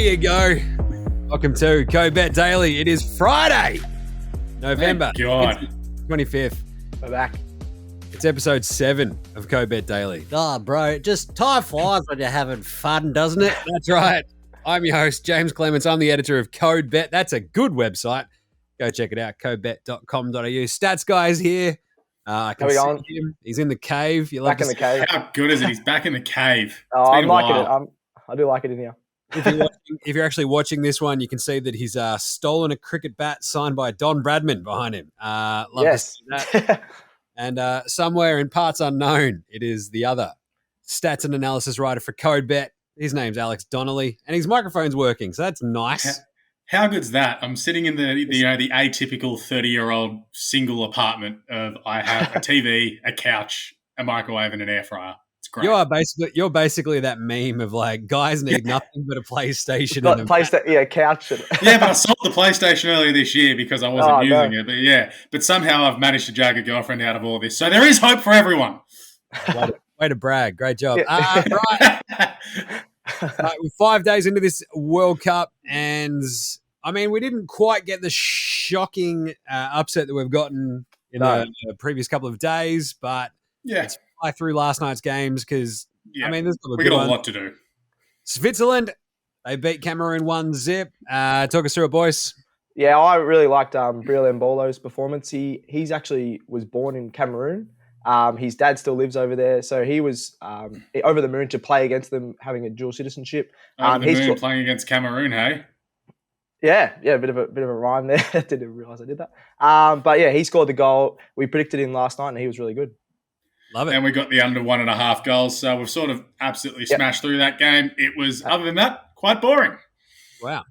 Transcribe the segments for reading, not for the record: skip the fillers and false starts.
you go. Welcome to Codebetdaily. It is Friday, November 25th. We're back. It's episode 7 of Codebetdaily. Oh, bro, just time flies when you're having fun, doesn't it? That's right. I'm your host, Jaymz Clements. I'm the editor of Codebet. That's a good website. Go check it out, codebet.com.au. Stats guy is here. I can see him. He's in the cave. You back in the cave. How good is it? He's back in the cave. I'm liking it. I do like it in here. If you're actually watching this one, you can see that he's stolen a cricket bat signed by Don Bradman behind him. Love to see that. And somewhere in parts unknown, it is the other stats and analysis writer for Codebet. His name's Alex Donnelly, and his microphone's working, so that's nice. How good's that? I'm sitting in the atypical 30-year-old single apartment of I have a TV, a couch, a microwave, and an air fryer. It's great. You're basically that meme of like guys need nothing but a PlayStation. Couch. Yeah, but I sold the PlayStation earlier this year because I wasn't using it. But somehow I've managed to drag a girlfriend out of all this. So there is hope for everyone. Way to brag. Great job. Right. We're 5 days into this World Cup, and I mean, we didn't quite get the shocking upset that we've gotten in the previous couple of days, but let's fly through last night's games because, I mean, there's we got a lot to do. Switzerland, they beat Cameroon 1-0. Talk us through it, boys. Yeah, I really liked Bril Mbolo's performance. He's actually was born in Cameroon. His dad still lives over there, so he was over the moon to play against them, having a dual citizenship. Playing against Cameroon, hey? Yeah, a bit of a rhyme there. Didn't realize I did that. But yeah, he scored the goal. We predicted him last night, and he was really good. Love it. And we got the under 1.5 goals, so we've sort of absolutely smashed through that game. It was, other than that, quite boring. Wow.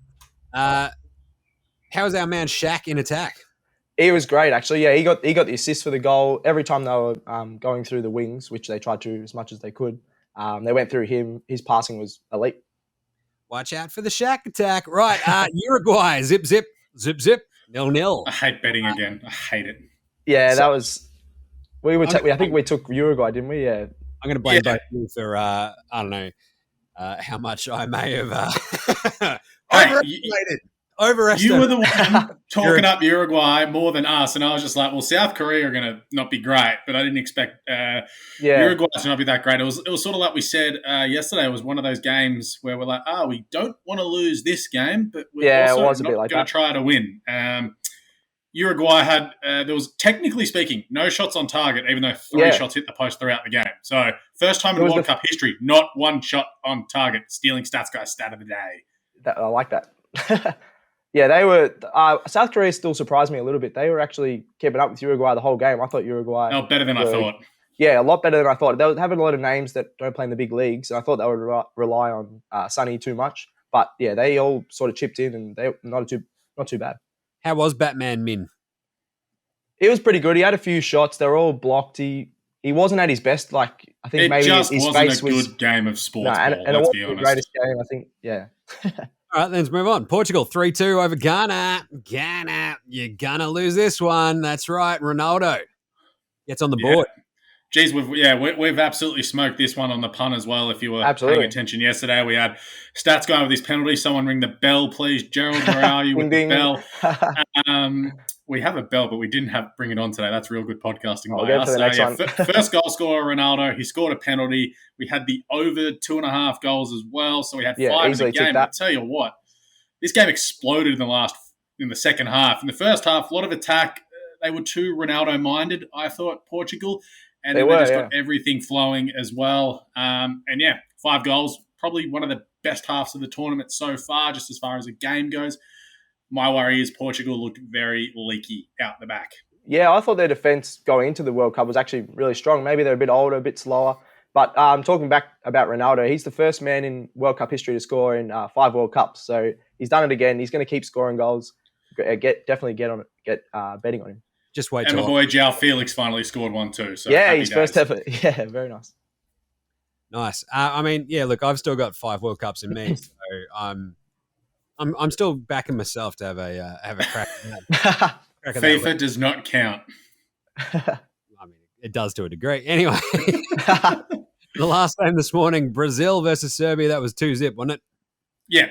How was our man Shaq in attack? He was great, actually. Yeah, he got the assist for the goal. Every time they were going through the wings, which they tried to as much as they could, they went through him. His passing was elite. Watch out for the Shaq attack. Right, Uruguay, zip, 0-0. I hate betting again. I hate it. Yeah, that was... I think we took Uruguay, didn't we? Yeah. I'm going to blame both of you for, I don't know, how much I may have overestimated. You were the one talking up Uruguay more than us, and I was just like, well, South Korea are going to not be great, but I didn't expect Uruguay to not be that great. It was sort of like we said yesterday. It was one of those games where we're like, we don't want to lose this game, but we're also not going to try to win. Uruguay had, there was, technically speaking, no shots on target, even though 3 shots hit the post throughout the game. So first time in World Cup history, not one shot on target, stealing stats guy's stat of the day. I like that. Yeah, they were. South Korea still surprised me a little bit. They were actually keeping up with Uruguay the whole game. I thought Uruguay. Oh, better than I thought. Yeah, a lot better than I thought. They were having a lot of names that don't play in the big leagues, and I thought they would rely on Sonny too much. But yeah, they all sort of chipped in, and they not too bad. How was Batman Min? He was pretty good. He had a few shots. They were all blocked. He wasn't at his best. Like I think maybe his face wasn't a good game of sports. And it wasn't the greatest game. I think. Yeah. All right, let's move on. Portugal 3-2 over Ghana. Ghana, you're going to lose this one. That's right. Ronaldo gets on the board. Geez, we've absolutely smoked this one on the pun as well. If you were paying attention yesterday, we had stats going with this penalty. Someone ring the bell, please. Gerald, where are you with the bell? We have a bell, but we didn't bring it on today. That's real good podcasting by us. First goal scorer, Ronaldo. He scored a penalty. We had the over 2.5 goals as well. So we had 5 in the game. I tell you what, this game exploded in the second half. In the first half, a lot of attack. They were too Ronaldo-minded, I thought, Portugal. And then they just got everything flowing as well. 5 goals. Probably one of the best halves of the tournament so far, just as far as the game goes. My worry is Portugal looked very leaky out the back. Yeah, I thought their defence going into the World Cup was actually really strong. Maybe they're a bit older, a bit slower. But talking back about Ronaldo, he's the first man in World Cup history to score in 5 World Cups. So he's done it again. He's going to keep scoring goals. Definitely get betting on him. Just wait. And my boy João Felix finally scored one too. So his first ever. Yeah, very nice. Nice. Look, I've still got 5 World Cups in me, so I'm still backing myself to have a crack at that. FIFA does not count. I mean, it does to a degree. Anyway, the last game this morning, Brazil versus Serbia, that was 2-0, wasn't it? Yeah.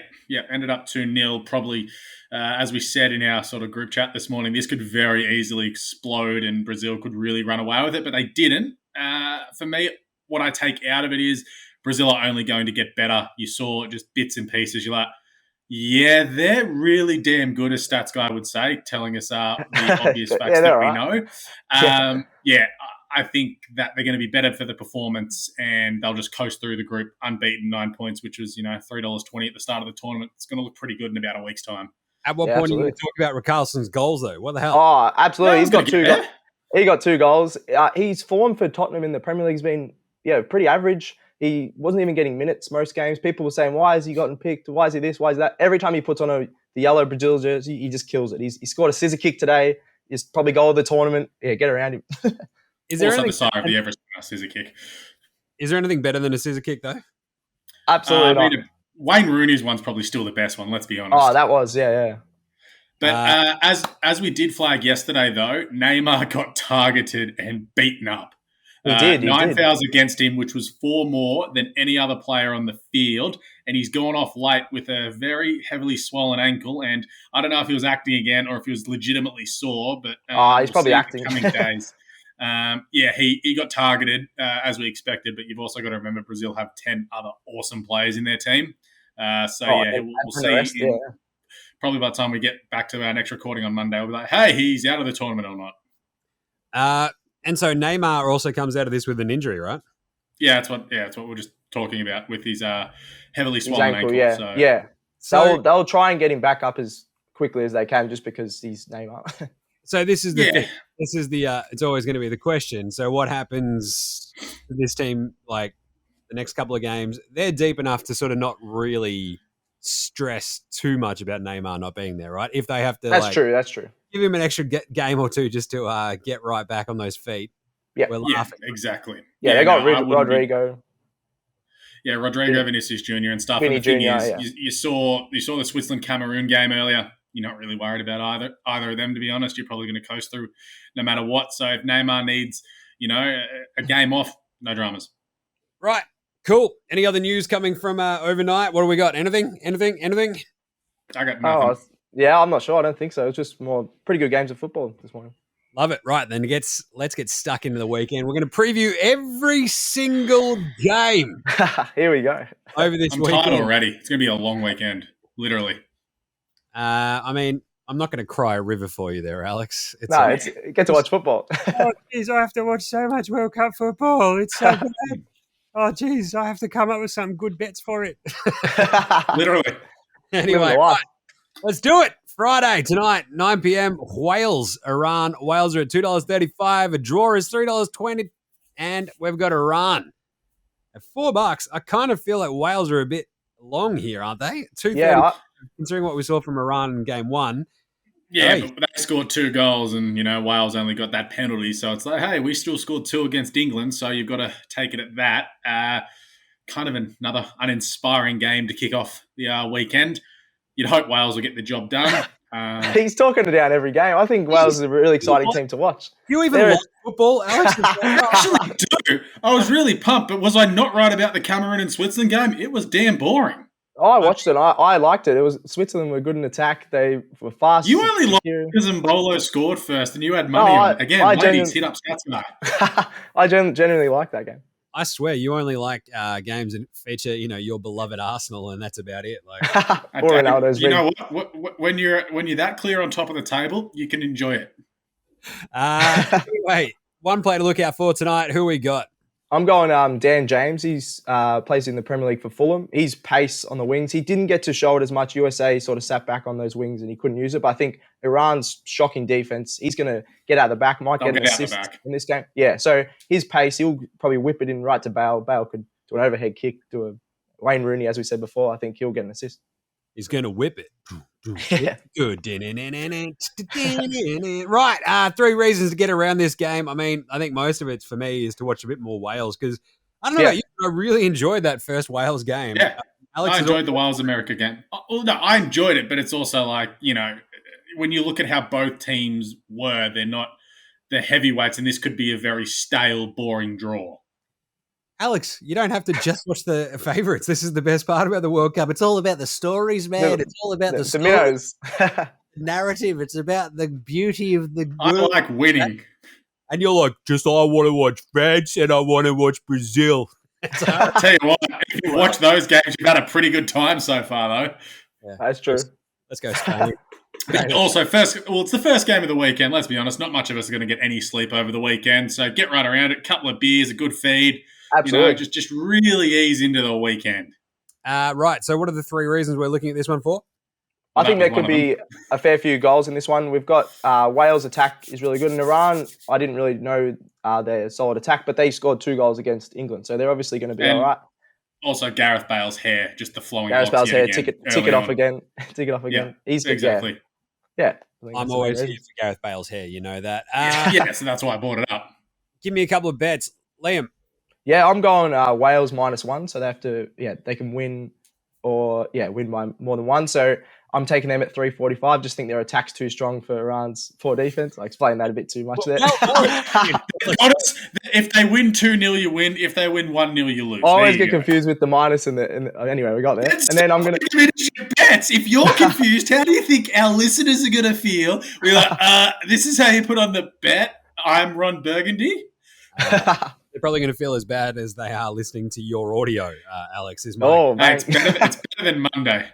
ended up 2-0. Probably, as we said in our sort of group chat this morning, this could very easily explode and Brazil could really run away with it, but they didn't. For me, what I take out of it is Brazil are only going to get better. You saw just bits and pieces. You're like, yeah, they're really damn good, as Stats Guy would say, telling us the obvious facts that we know. I think that they're going to be better for the performance and they'll just coast through the group unbeaten, 9 points, which was, $3.20 at the start of the tournament. It's going to look pretty good in about a week's time. At what point are you going to talk about Richarlison's goals, though? What the hell? Oh, absolutely. He's got he got 2 goals. His form for Tottenham in the Premier League has been, pretty average. He wasn't even getting minutes most games. People were saying, why has he gotten picked? Why is he this? Why is that? Every time he puts on the yellow Brazil jersey, he just kills it. He scored a scissor kick today. He's probably goal of the tournament. Yeah, get around him. Is there also the side of the Everest scissor kick? Is there anything better than a scissor kick, though? Absolutely not. Wayne Rooney's one's probably still the best one, let's be honest. Oh, that was, yeah. But as we did flag yesterday, though, Neymar got targeted and beaten up. He did. 9 fouls against him, which was 4 more than any other player on the field. And he's gone off late with a very heavily swollen ankle. And I don't know if he was acting again or if he was legitimately sore, but he's probably acting. In the coming days. He got targeted as we expected, but you've also got to remember Brazil have 10 other awesome players in their team. We'll see. Probably by the time we get back to our next recording on Monday, we'll be like, hey, he's out of the tournament or not. And so Neymar also comes out of this with an injury, right? Yeah, that's what we're just talking about with his heavily swollen ankle. Yeah. So they'll try and get him back up as quickly as they can, just because he's Neymar. So this is the thing. This is the it's always going to be the question. So what happens to this team? Like the next couple of games, they're deep enough to sort of not really stress too much about Neymar not being there, right? If they have to, that's true. Give him an extra game or two just to get right back on those feet. Yeah, we're laughing. Exactly. Yeah, they got Rodrigo. Rodrigo, Vinicius Jr. and stuff. And the thing is, you saw the Switzerland-Cameroon game earlier. You're not really worried about either of them, to be honest. You're probably going to coast through no matter what. So if Neymar needs, a game off, no dramas. Right. Cool. Any other news coming from overnight? What do we got? Anything? I got nothing. I'm not sure. I don't think so. It's just more pretty good games of football this morning. Love it. Right, then let's get stuck into the weekend. We're going to preview every single game. Here we go. Over this weekend. I'm tired already. It's going to be a long weekend, literally. I'm not going to cry a river for you there, Alex. You get to watch football. Oh, geez, I have to watch so much World Cup football. It's so bad. Oh, geez, I have to come up with some good bets for it. Literally. Anyway, right, let's do it. Friday tonight, 9 p.m, Wales, Iran. Wales are at $2.35. A draw is $3.20. And we've got Iran at $4. I kind of feel like Wales are a bit long here, aren't they? $2.30, considering what we saw from Iran in game one. Yeah, but they scored 2 goals and, Wales only got that penalty. So it's like, hey, we still scored 2 against England, so you've got to take it at that. Kind of another uninspiring game to kick off the weekend. You'd hope Wales will get the job done. He's talking it down every game. I think Wales is a really exciting team to watch. You even watch football, Alex? I actually do. I was really pumped, but was I not right about the Cameroon and Switzerland game? It was damn boring. I watched it. I liked it. It was Switzerland were good in attack. They were fast. You only liked because Mbolo scored first, and you had money on it. Again, ladies, hit up Stats Guy. I genuinely liked that game. I swear, you only like games that feature, your beloved Arsenal, and that's about it. When you're that clear on top of the table, you can enjoy it. Anyway, one player to look out for tonight. Who we got? I'm going Dan Jaymz. He's plays in the Premier League for Fulham. He's pace on the wings. He didn't get to show it as much. USA sort of sat back on those wings and he couldn't use it. But I think Iran's shocking defense, he's going to get out the back, might get an assist in this game. Yeah, so his pace, he'll probably whip it in right to Bale. Bale could do an overhead kick, do a Wayne Rooney, as we said before. I think he'll get an assist. He's going to whip it. Yeah. Good. Right. 3 reasons to get around this game. I think most of it for me is to watch a bit more Wales because I don't know about you, I really enjoyed that first Wales game. Yeah. Alex, I enjoyed the Wales-America game. No, I enjoyed it, but it's also like, when you look at how both teams were, they're not the heavyweights, and this could be a very stale, boring draw. Alex, you don't have to just watch the favourites. This is the best part about the World Cup. It's all about the stories, man. It's all about the minnows. Narrative. It's about the beauty of the I like winning. And you're like, I want to watch France and I want to watch Brazil. I'll tell you what, if you watch those games, you've had a pretty good time so far, though. Yeah. That's true. Let's go Spain. Also, it's the first game of the weekend. Let's be honest, not much of us are going to get any sleep over the weekend. So get right around it. Couple of beers, a good feed. Absolutely. Just really ease into the weekend. Right. So what are the 3 reasons we're looking at this one for? I think there could be a fair few goals in this one. We've got Wales' attack is really good. And Iran, I didn't really know their solid attack, but they scored 2 goals against England. So they're obviously going to be all right. Also, Gareth Bale's hair, just the flowing Gareth Bale's hair, tick it off on. again. Tick it off again. Yeah, He's exactly. Yeah. I'm always here for Gareth Bale's hair. You know that. So that's why I brought it up. Give me a couple of bets. Liam. Yeah, I'm going Wales -1. So they have to, they can win win by more than 1. So I'm taking them at 3.45. Just think their attack's too strong for Iran's poor defense. I explained that a bit too much there. Honest, if they win 2-0, you win. If they win 1-0, you lose. I always get confused with the minus and the anyway, we got there. And then I'm going to bets. If you're confused, how do you think our listeners are going to feel? We're like, this is how you put on the bet. I'm Ron Burgundy. They're probably going to feel as bad as they are listening to your audio, Alex. It's better than Monday.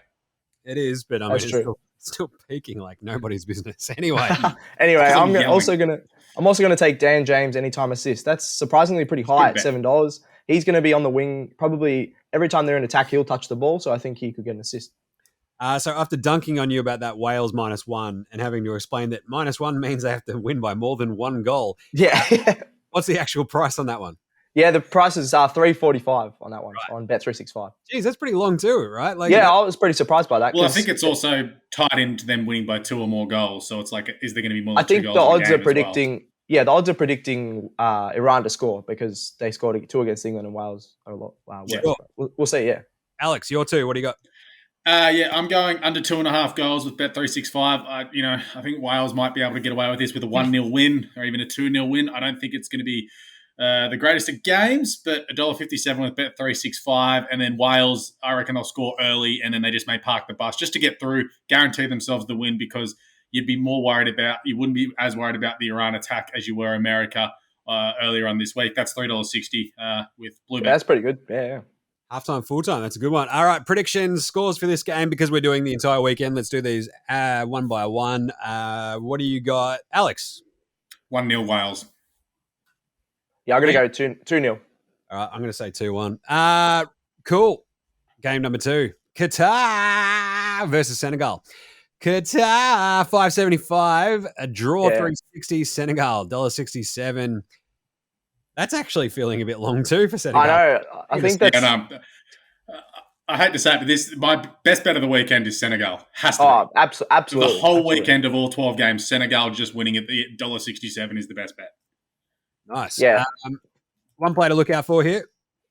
It is, but it's still peaking like nobody's business. Anyway, I'm also gonna take Dan Jaymz anytime assist. That's surprisingly pretty high at $7. He's going to be on the wing probably every time they're in attack. He'll touch the ball, so I think he could get an assist. So after dunking on you about that Wales -1 and having to explain that -1 means they have to win by more than 1 goal. Yeah. What's the actual price on that one? Yeah, the prices are $3.45 on that one on Bet365. Geez, that's pretty long too, right? I was pretty surprised by that. Well, I think it's also tied into them winning by 2 or more goals. So it's like, is there going to be more than 2 goals? I think the odds are predicting. Yeah, the odds are predicting Iran to score because they scored 2 against England and Wales are a lot worse. Sure. We'll see. Yeah, Alex, your 2. What do you got? I'm going under 2.5 goals with Bet365. I think Wales might be able to get away with this with a 1-0 win or even a 2-0 win. I don't think it's going to be the greatest of games, but $1.57 with Bet365, and then Wales, I reckon they'll score early, and then they just may park the bus just to get through, guarantee themselves the win because you wouldn't be as worried about the Iran attack as you were America earlier on this week. That's $3.60 with Bluebet. Yeah, that's pretty good. Yeah. Halftime, full-time. That's a good one. All right, predictions, scores for this game because we're doing the entire weekend. Let's do these one by one. What do you got? Alex? 1-0 Wales. Yeah, I'm going to go 2-0. All right, I'm going to say 2-1. Cool. Game number 2. Qatar versus Senegal. Qatar, 5.75. A draw, 3.60. Senegal, $1.67. That's actually feeling a bit long too for Senegal. I know. I think that's... I hate to say it, but my best bet of the weekend is Senegal. Has to be. Absolutely. The whole weekend of all 12 games, Senegal just winning at the $1.67 is the best bet. Nice. Yeah. One player to look out for here.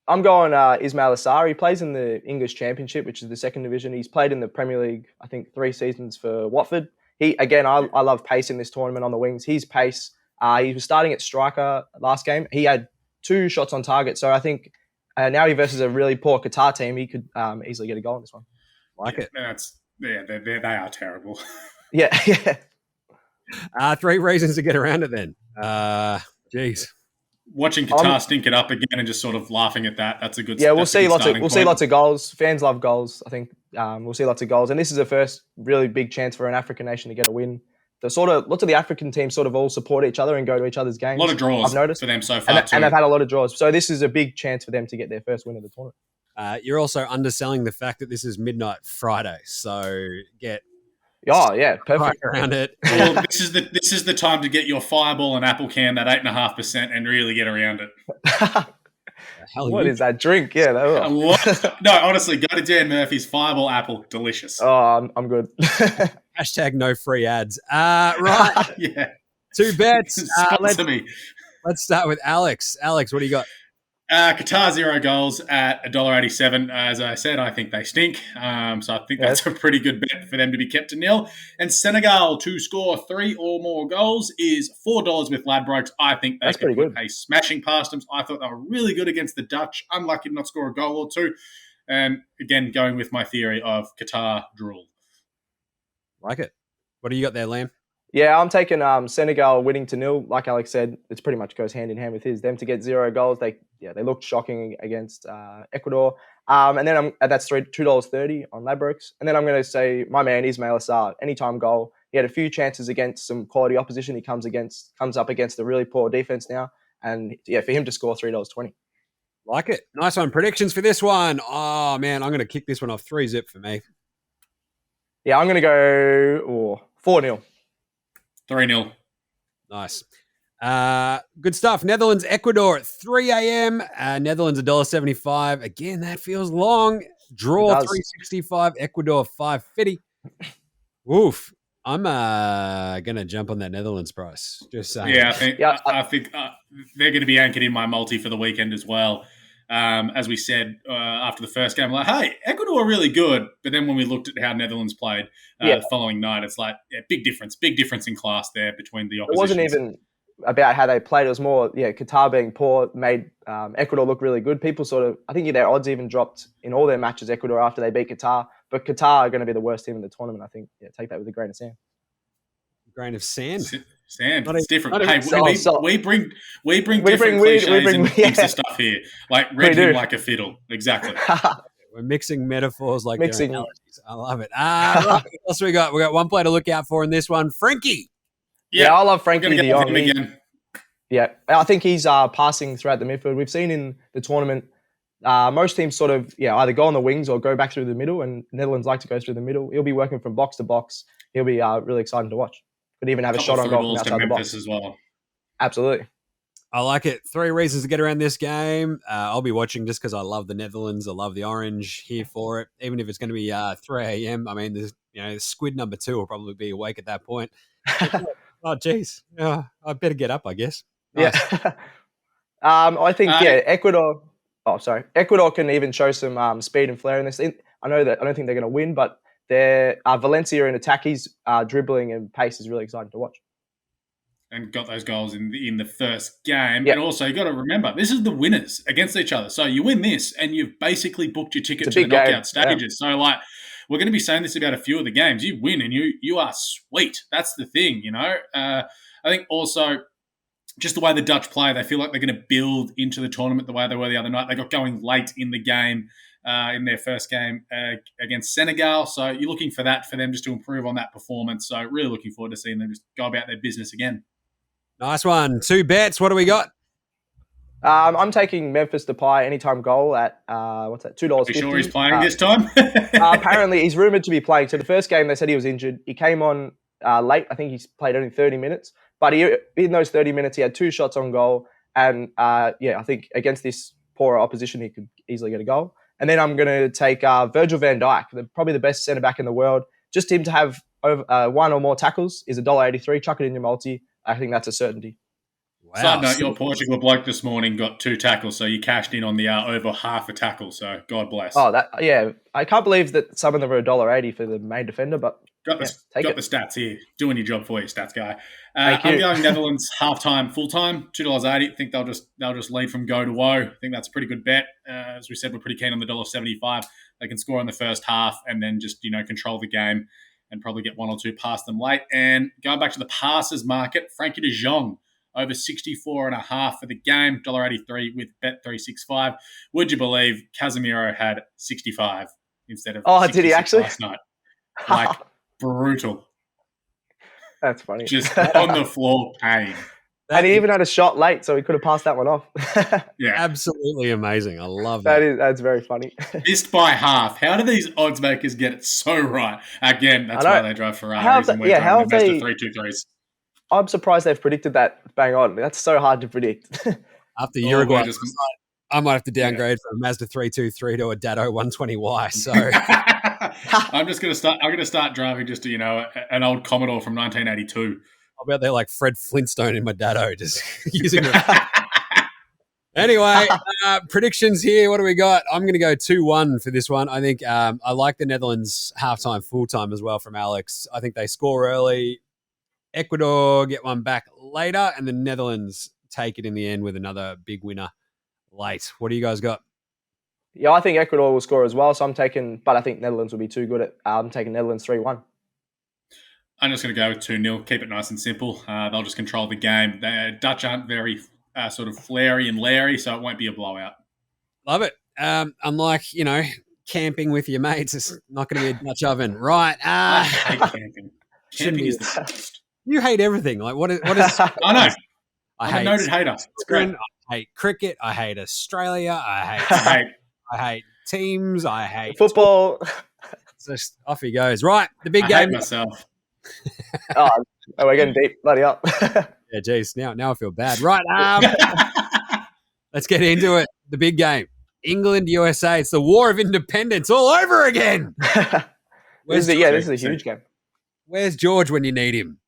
I'm going Ismail Assar. He plays in the English Championship, which is the second division. He's played in the Premier League, I think, 3 seasons for Watford. I love pace in this tournament on the wings. His pace... he was starting at striker last game. He had 2 shots on target. So I think now he versus a really poor Qatar team, he could easily get a goal in this one. They are terrible. Yeah. 3 reasons to get around it then. Geez. Watching Qatar stink it up again and just sort of laughing at that. That's a good. Yeah, we'll see lots of goals. Fans love goals. I think we'll see lots of goals. And this is the first really big chance for an African nation to get a win. Lots of the African teams sort of all support each other and go to each other's games. A lot of draws I've noticed. For them so far, and they've had a lot of draws. So this is a big chance for them to get their first win of the tournament. You're also underselling the fact that this is midnight Friday, so get perfect around it. Well, this is the time to get your Fireball and Apple can, that 8.5%, and really get around it. What is that drink? Yeah, no, honestly, go to Dan Murphy's Fireball Apple, delicious. Oh, I'm good. Hashtag no free ads. Right. Yeah. 2 bets. Sponsor me. Let's start with Alex. Alex, what do you got? Qatar 0 goals at $1.87. As I said, I think they stink. So I think that's a pretty good bet for them to be kept to nil. And Senegal to score 3 or more goals is $4 with Ladbrokes. I think they could put a smashing past them. I thought they were really good against the Dutch. Unlucky to not score a goal or two. And again, going with my theory of Qatar drool. Like it. What do you got there, Liam? Yeah, I'm taking Senegal winning to nil. Like Alex said, it pretty much goes hand in hand with his. Them to get 0 goals, they looked shocking against Ecuador. And then that's $2.30 on Ladbrokes. And then I'm going to say my man Ismail Assar, anytime goal. He had a few chances against some quality opposition. He comes up against a really poor defense now. And for him to score $3.20. Like it. Nice one. Predictions for this one. Oh, man, I'm going to kick this one off 3-0 for me. Yeah, I'm going to go 4-0. 3-0. Nice. Good stuff. Netherlands, Ecuador at 3 a.m. Netherlands $1.75. Again, that feels long. Draw $3.65. Ecuador $5.50. Woof. I'm gonna jump on that Netherlands price. Just saying. Yeah, I think they're going to be anchored in my multi for the weekend as well. As we said after the first game, like, hey, Ecuador are really good. But then when we looked at how Netherlands played the following night, it's like, big difference in class there between the opposition. It wasn't even about how they played. It was more, Qatar being poor made Ecuador look really good. People I think their odds even dropped in all their matches, Ecuador, after they beat Qatar. But Qatar are going to be the worst team in the tournament, I think. Yeah, take that with a grain of sand. Grain of sand? Sand. It's different. Hey, we bring different cliches and stuff here. Like read him like a fiddle. Exactly. We're mixing metaphors like analogies. I love it. Right, what else we got? We got one player to look out for in this one. Frankie. Yeah, I love Frankie de Jong. Again. Yeah, I think he's passing throughout the midfield. We've seen in the tournament, most teams sort of either go on the wings or go back through the middle, and Netherlands like to go through the middle. He'll be working from box to box. He'll be really exciting to watch. Could even have a shot on goal outside the box as well. Absolutely. I like it. 3 reasons to get around this game. I'll be watching just because I love the Netherlands. I love the orange. Here for it. Even if it's going to be 3 a.m. I mean, squid number 2 will probably be awake at that point. Oh, geez. I better get up, I guess. Nice. Yeah. I think, Ecuador. Oh, sorry. Ecuador can even show some speed and flair in this. I don't think they're going to win, but Valencia in attack, he's dribbling and pace is really exciting to watch. And got those goals in the first game. Yep. And also, you got to remember, this is the winners against each other. So you win this, and you've basically booked your ticket to the knockout stages. Yeah. So, we're going to be saying this about a few of the games. You win, and you are sweet. That's the thing, I think also, just the way the Dutch play, they feel like they're going to build into the tournament the way they were the other night. They got going late in the game. In their first game against Senegal. So you're looking for that for them just to improve on that performance. So really looking forward to seeing them just go about their business again. Nice one. 2 bets. What do we got? I'm taking Memphis Depay anytime goal at, what's that, $2.50. Are you sure he's playing this time? Apparently, he's rumoured to be playing. So the first game, they said he was injured. He came on late. I think he's played only 30 minutes. But in those 30 minutes, he had 2 shots on goal. And, I think against this poorer opposition, he could easily get a goal. And then I'm going to take Virgil van Dijk, probably the best centre-back in the world. Just him to have over 1 or more tackles is $1.83. Chuck it in your multi. I think that's a certainty. Wow. Side note, your Portugal bloke this morning got 2 tackles, so you cashed in on the over half a tackle, so God bless. Oh, I can't believe that some of them are $1.80 for the main defender, but got the stats here. Doing your job for you, stats guy. I'm going Netherlands half-time, full-time, $2.80. I think they'll just lead from go to woe. I think that's a pretty good bet. As we said, we're pretty keen on the $1.75. They can score in the first half and then just, control the game and probably get 1 or 2 past them late. And going back to the passes market, Frankie de Jong, over 64.5 for the game, $1.83 with Bet365. Would you believe Casemiro had 65 instead of 66 did he actually? Last night? Brutal. That's funny. Just on the floor, pain. And he even had a shot late, so he could have passed that one off. Yeah, absolutely amazing. I love that. That's very funny. Missed by half. How do these odds makers get it so right? Again, that's why they drive Ferraris and we're driving the Mazda 323s. I'm surprised they've predicted that bang on. That's so hard to predict. After Uruguay, I might have to downgrade from a Mazda 323 to a Datto 120Y. So I'm going to start driving just an old Commodore from 1982. I'll be out there like Fred Flintstone in my Datto, just using it. Anyway, predictions here. What do we got? I'm going to go 2-1 for this one. I think I like the Netherlands halftime, full-time as well from Alex. I think they score early. Ecuador get one back later, and the Netherlands take it in the end with another big winner late. What do you guys got? Yeah, I think Ecuador will score as well. So but I think Netherlands will be too good I'm taking Netherlands 3-1. I'm just going to go with 2-0. Keep it nice and simple. They'll just control the game. The Dutch aren't very sort of flary and Larry, so it won't be a blowout. Love it. Unlike, camping with your mates, it's not going to be a Dutch oven. Right. I hate camping. Camping is the best. You hate everything. Like, what is I know. I'm a noted hater. It's great. I hate cricket. I hate Australia. I hate teams. I hate football. Just off he goes. Right. The big I game. Hate myself. We're getting deep. Bloody up. Yeah, geez. Now I feel bad. Right. Let's get into it. The big game. England, USA. It's the War of Independence all over again. This is a huge game. Where's George when you need him?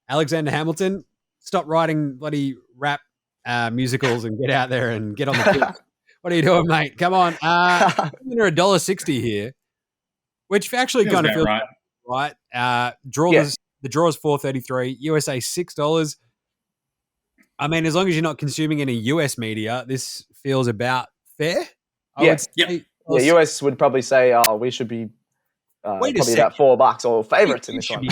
Alexander Hamilton, stop writing bloody rap musicals and get out there and get on the pitch. What are you doing, mate? Come on. They're $1.60 here, which actually kind of feels right. The draw is $4.33. USA $6. I mean, as long as you're not consuming any US media, this feels about fair. Yes. Yeah, US would probably say, we should be probably about $4 or favourites in this one.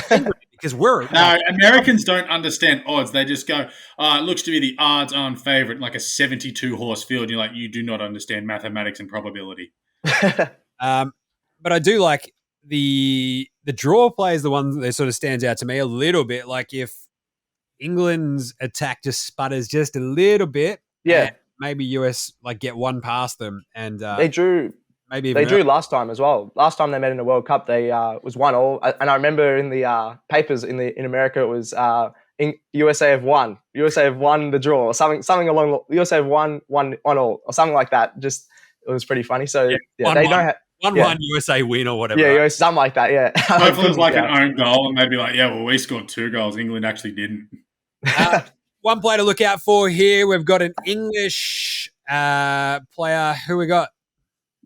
Because we're no, Americans don't understand odds. They just go, it looks to be the odds-on favourite, like a 72-horse field. And you're like, you do not understand mathematics and probability. But I do like the draw play is the one that sort of stands out to me a little bit. Like if England's attack just sputters just a little bit, maybe US get one past them, and they drew. Maybe they drew last time as well. Last time they met in the World Cup, they was 1-1, and I remember in the papers in America it was USA have won. USA have won the draw, or something along. USA have won 1-1 or something like that. Just it was pretty funny. So they know 1-1 USA win or whatever. Yeah, something like that. Yeah. Hopefully it was like an own goal, and they'd be like, we scored 2 goals. England actually didn't. One player to look out for here. We've got an English player. Who we got?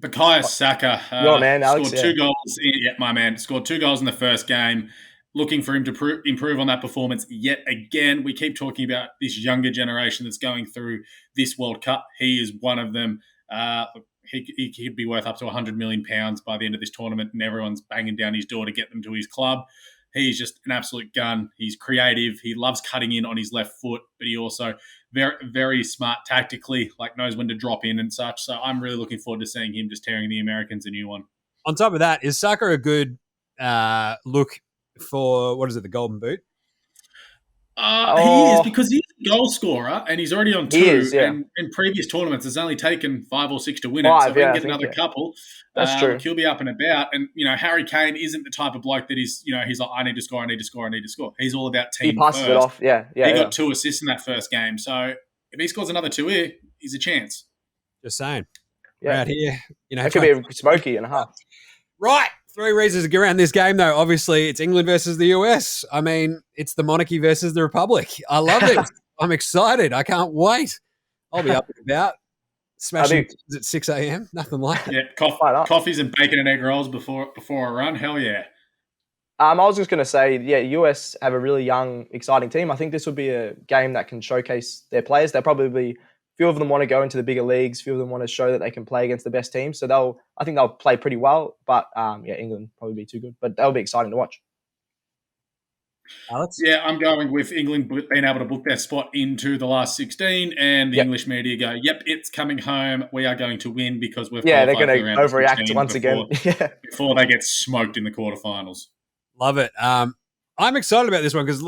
Bukayo Saka your man, Alex, scored 2 goals. My man scored 2 goals in the first game. Looking for him to improve on that performance yet again. We keep talking about this younger generation that's going through this World Cup. He is one of them. He could be worth up to £100 million by the end of this tournament, and everyone's banging down his door to get them to his club. He's just an absolute gun. He's creative. He loves cutting in on his left foot, but he also very, very smart tactically, knows when to drop in and such. So I'm really looking forward to seeing him just tearing the Americans a new one. On top of that, is Saka a good look for, the Golden Boot? He is, because he's a goal scorer and he's already on 2. And in previous tournaments, it's only taken 5 or 6 to win it. So if he can get another couple, that's true. He'll be up and about. And, Harry Kane isn't the type of bloke that he's like, I need to score. He's all about team. He passes it off. Yeah. He got 2 assists in that first game. So if he scores another 2 here, he's a chance. Just saying. Yeah. Out here, it could be a smoky and a half. Right. 3 reasons to get around this game, though. Obviously, it's England versus the US. I mean, it's the monarchy versus the republic. I love it. I'm excited. I can't wait. I'll be up and about. Smashing at 6 a.m. Nothing like it. Yeah, coffees and bacon and egg rolls before a run. Hell yeah. I was just going to say, US have a really young, exciting team. I think this would be a game that can showcase their players. They'll probably few of them want to go into the bigger leagues. Few of them want to show that they can play against the best teams. So I think they'll play pretty well. But England probably be too good. But that'll be exciting to watch. Alex? Yeah, I'm going with England being able to book their spot into the last 16, and the English media go, "Yep, it's coming home. We are going to win because we've they're going to overreact once again before they get smoked in the quarterfinals." Love it. I'm excited about this one because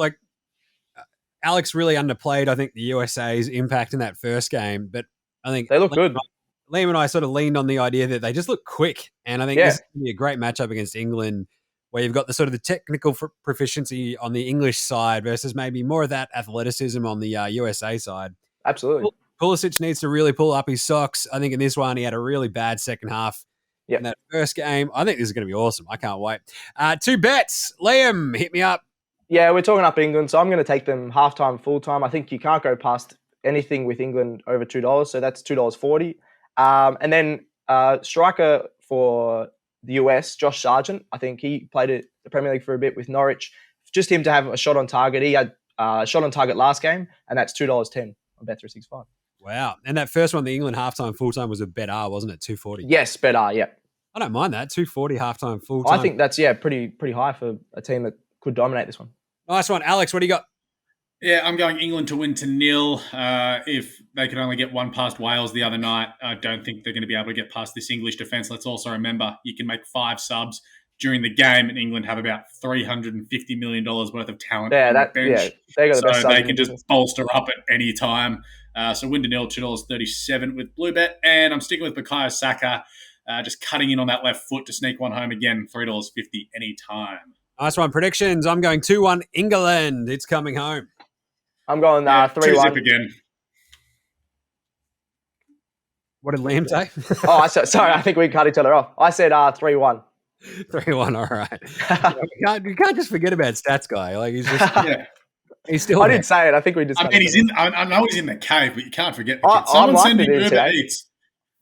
Alex really underplayed, I think, the USA's impact in that first game, but I think they look good. Liam and I sort of leaned on the idea that they just look quick, and I think this is going to be a great matchup against England, where you've got the sort of the technical proficiency on the English side versus maybe more of that athleticism on the USA side. Absolutely. Pulisic needs to really pull up his socks. I think in this one he had a really bad second half in that first game. I think this is going to be awesome. I can't wait. 2 bets. Liam, hit me up. Yeah, we're talking up England, so I'm going to take them halftime, full time. I think you can't go past anything with England over $2. So that's $2.40. And then striker for the US, Josh Sargent. I think he played at the Premier League for a bit with Norwich. Just him to have a shot on target. He had a shot on target last game, and that's $2.10 on Bet365. Wow. And that first one, the England halftime, full-time was a bet R, wasn't it? 240. Yes, bet R, yeah. I don't mind that. 240 halftime, full-time. I think that's, pretty high for a team that could dominate this one. Nice one. Alex, what do you got? Yeah, I'm going England to win to 0. If they could only get one past Wales the other night, I don't think they're going to be able to get past this English defence. Let's also remember you can make 5 subs during the game, and England have about $350 million worth of talent on the bench. They got the best so they can just bolster up at any time. So win to 0, $2.37 with Bluebet. And I'm sticking with Bukayo Saka, just cutting in on that left foot to sneak one home again, $3.50 anytime. Nice one. Predictions. I'm going 2-1 England. It's coming home. I'm going 3-1. 2-0 again. What did Liam say? Sorry. I think we cut each other off. I said 3-1. 3-1. All right. You can't just forget about stats guy. Like he's just he's still. I didn't say it. I think we just. I mean, I know he's in the cave, but you can't forget the kid. Someone sending Uber Eats.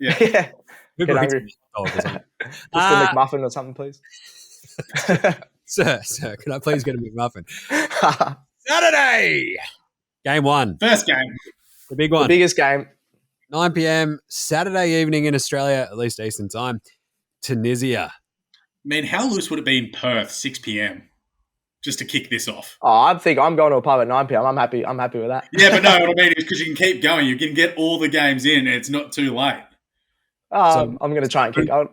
Yeah. Get hungry. Just a McMuffin or something, please. Sir, can I please get a McMuffin? Saturday. Game 1. First game. The big one. The biggest game. 9 p.m. Saturday evening in Australia, at least Eastern time. Tunisia. I mean, how loose would it be in Perth, 6 p.m., just to kick this off? I think I'm going to a pub at 9 p.m. I'm happy with that. Yeah, but no, what I mean is because you can keep going. You can get all the games in, and it's not too late. I'm going to try and keep going.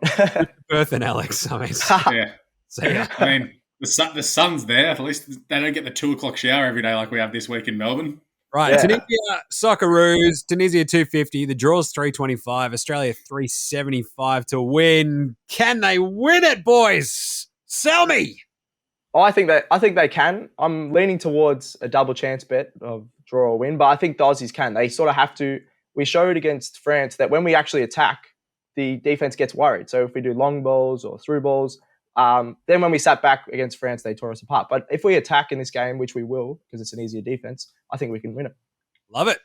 Perth and Alex, I mean. Yeah. So, I mean, the sun's there. At least they don't get the 2 o'clock shower every day like we have this week in Melbourne. Right, yeah. Tunisia, Socceroos, Tunisia 250, the draw's 325, Australia 375 to win. Can they win it, boys? Sell me. I think they can. I'm leaning towards a double chance bet of draw or win, but I think the Aussies can. They sort of have to. We showed against France that when we actually attack, the defense gets worried. So if we do long balls or through balls, then when we sat back against France, they tore us apart. But if we attack in this game, which we will, because it's an easier defense, I think we can win it. Love it.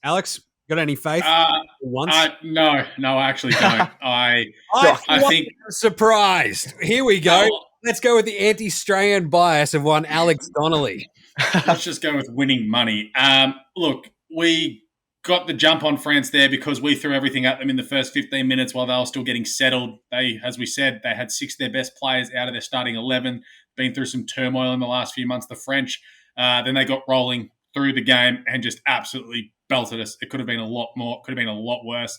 Alex, got any faith? No, I actually don't. I think surprised. Here we go. Let's go with the anti-Australian bias of one Alex Donnelly. Let's just go with winning money. Look, we got the jump on France there because we threw everything at them in the first 15 minutes while they were still getting settled. They, as we said, they had 6 of their best players out of their starting 11, been through some turmoil in the last few months, the French. Then they got rolling through the game and just absolutely belted us. It could have been a lot more, could have been a lot worse.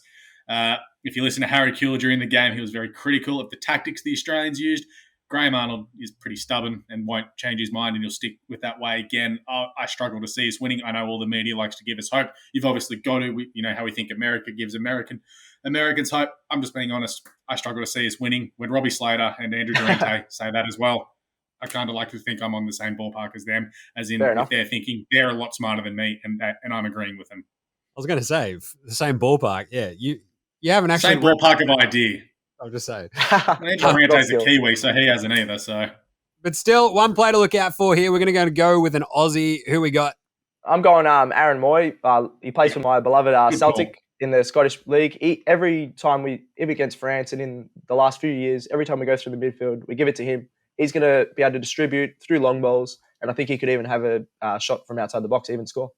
If you listen to Harry Kewell during the game, he was very critical of the tactics the Australians used. Graham Arnold is pretty stubborn and won't change his mind, and he'll stick with that way again. I struggle to see us winning. I know all the media likes to give us hope. You've obviously got to. You know how we think America gives Americans hope. I'm just being honest. I struggle to see us winning. When Robbie Slater and Andrew Durante say that as well, I kind of like to think I'm on the same ballpark as them, as in if they're thinking they're a lot smarter than me, and I'm agreeing with them. I was going to say, the same ballpark. Yeah, you haven't actually... Same ballpark of idea. I'll just say. Durante's a Kiwi, so he hasn't either. So, but still, one player to look out for here. We're going to go with an Aussie. Who we got? I'm going Aaron Moy. He plays for my beloved Celtic in the Scottish League. Every time even against France and in the last few years, every time we go through the midfield, we give it to him. He's going to be able to distribute through long balls, and I think he could even have a shot from outside the box, even score.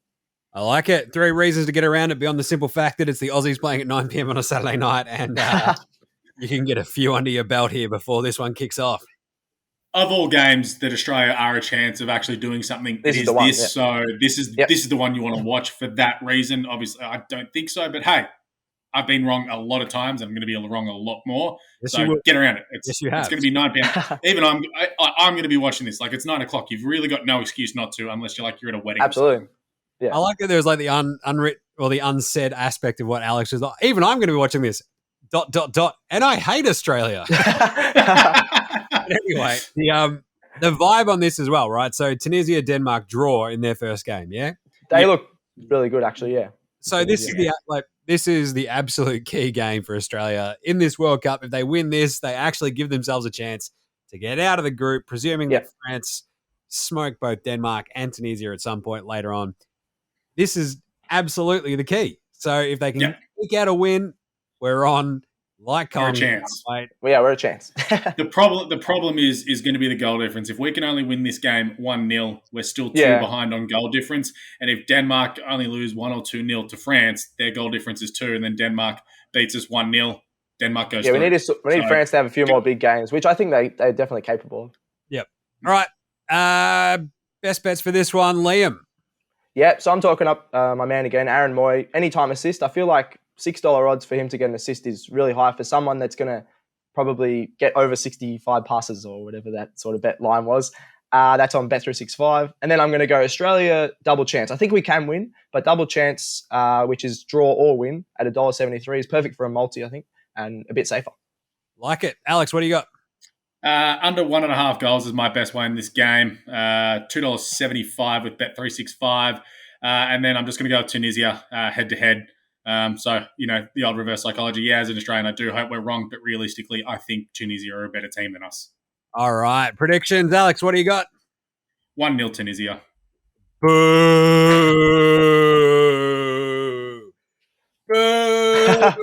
I like it. 3 reasons to get around it beyond the simple fact that it's the Aussies playing at 9 p.m. on a Saturday night, and you can get a few under your belt here before this one kicks off. Of all games that Australia are a chance of actually doing something, this is the one. Yeah. So this is the one you want to watch for that reason. Obviously, I don't think so, but hey, I've been wrong a lot of times. I'm going to be wrong a lot more. Yes, so get around it. Yes, you have. It's going to be 9 p.m. Even I'm going to be watching this. Like, it's 9 o'clock. You've really got no excuse not to, unless you're at a wedding. Absolutely. Yeah. I like that there's like the unwritten or the unsaid aspect of what Alex is like. Even I'm going to be watching this. ... And I hate Australia. Anyway, the vibe on this as well, right? So Tunisia, Denmark draw in their first game, yeah? They look really good, actually, yeah. So this is the absolute key game for Australia in this World Cup. If they win this, they actually give themselves a chance to get out of the group, presuming that France smoke both Denmark and Tunisia at some point later on. This is absolutely the key. So if they can pick out a win, we're on like we're a chance. We're a chance. The problem is going to be the goal difference. If we can only win this game 1-0, we're still 2 behind on goal difference. And if Denmark only lose 1 or 2-0 to France, their goal difference is 2, and then Denmark beats us 1-0. Denmark goes. Yeah, we need France to have a few more big games, which I think they're definitely capable of. Yep. All right. Best bets for this one, Liam. Yep. So I'm talking up my man again, Aaron Moy. Anytime assist. I feel like $6 odds for him to get an assist is really high for someone that's going to probably get over 65 passes or whatever that sort of bet line was. That's on Bet365. And then I'm going to go Australia double chance. I think we can win, but double chance, which is draw or win at $1.73 is perfect for a multi, I think, and a bit safer. Like it. Alex, what do you got? Under 1.5 goals is my best way in this game. $2.75 with Bet365. And then I'm just going to go Tunisia head-to-head. So, the old reverse psychology. Yeah, as an Australian, I do hope we're wrong, but realistically, I think Tunisia are a better team than us. All right. Predictions. Alex, what do you got? 1-0 Tunisia. Boo!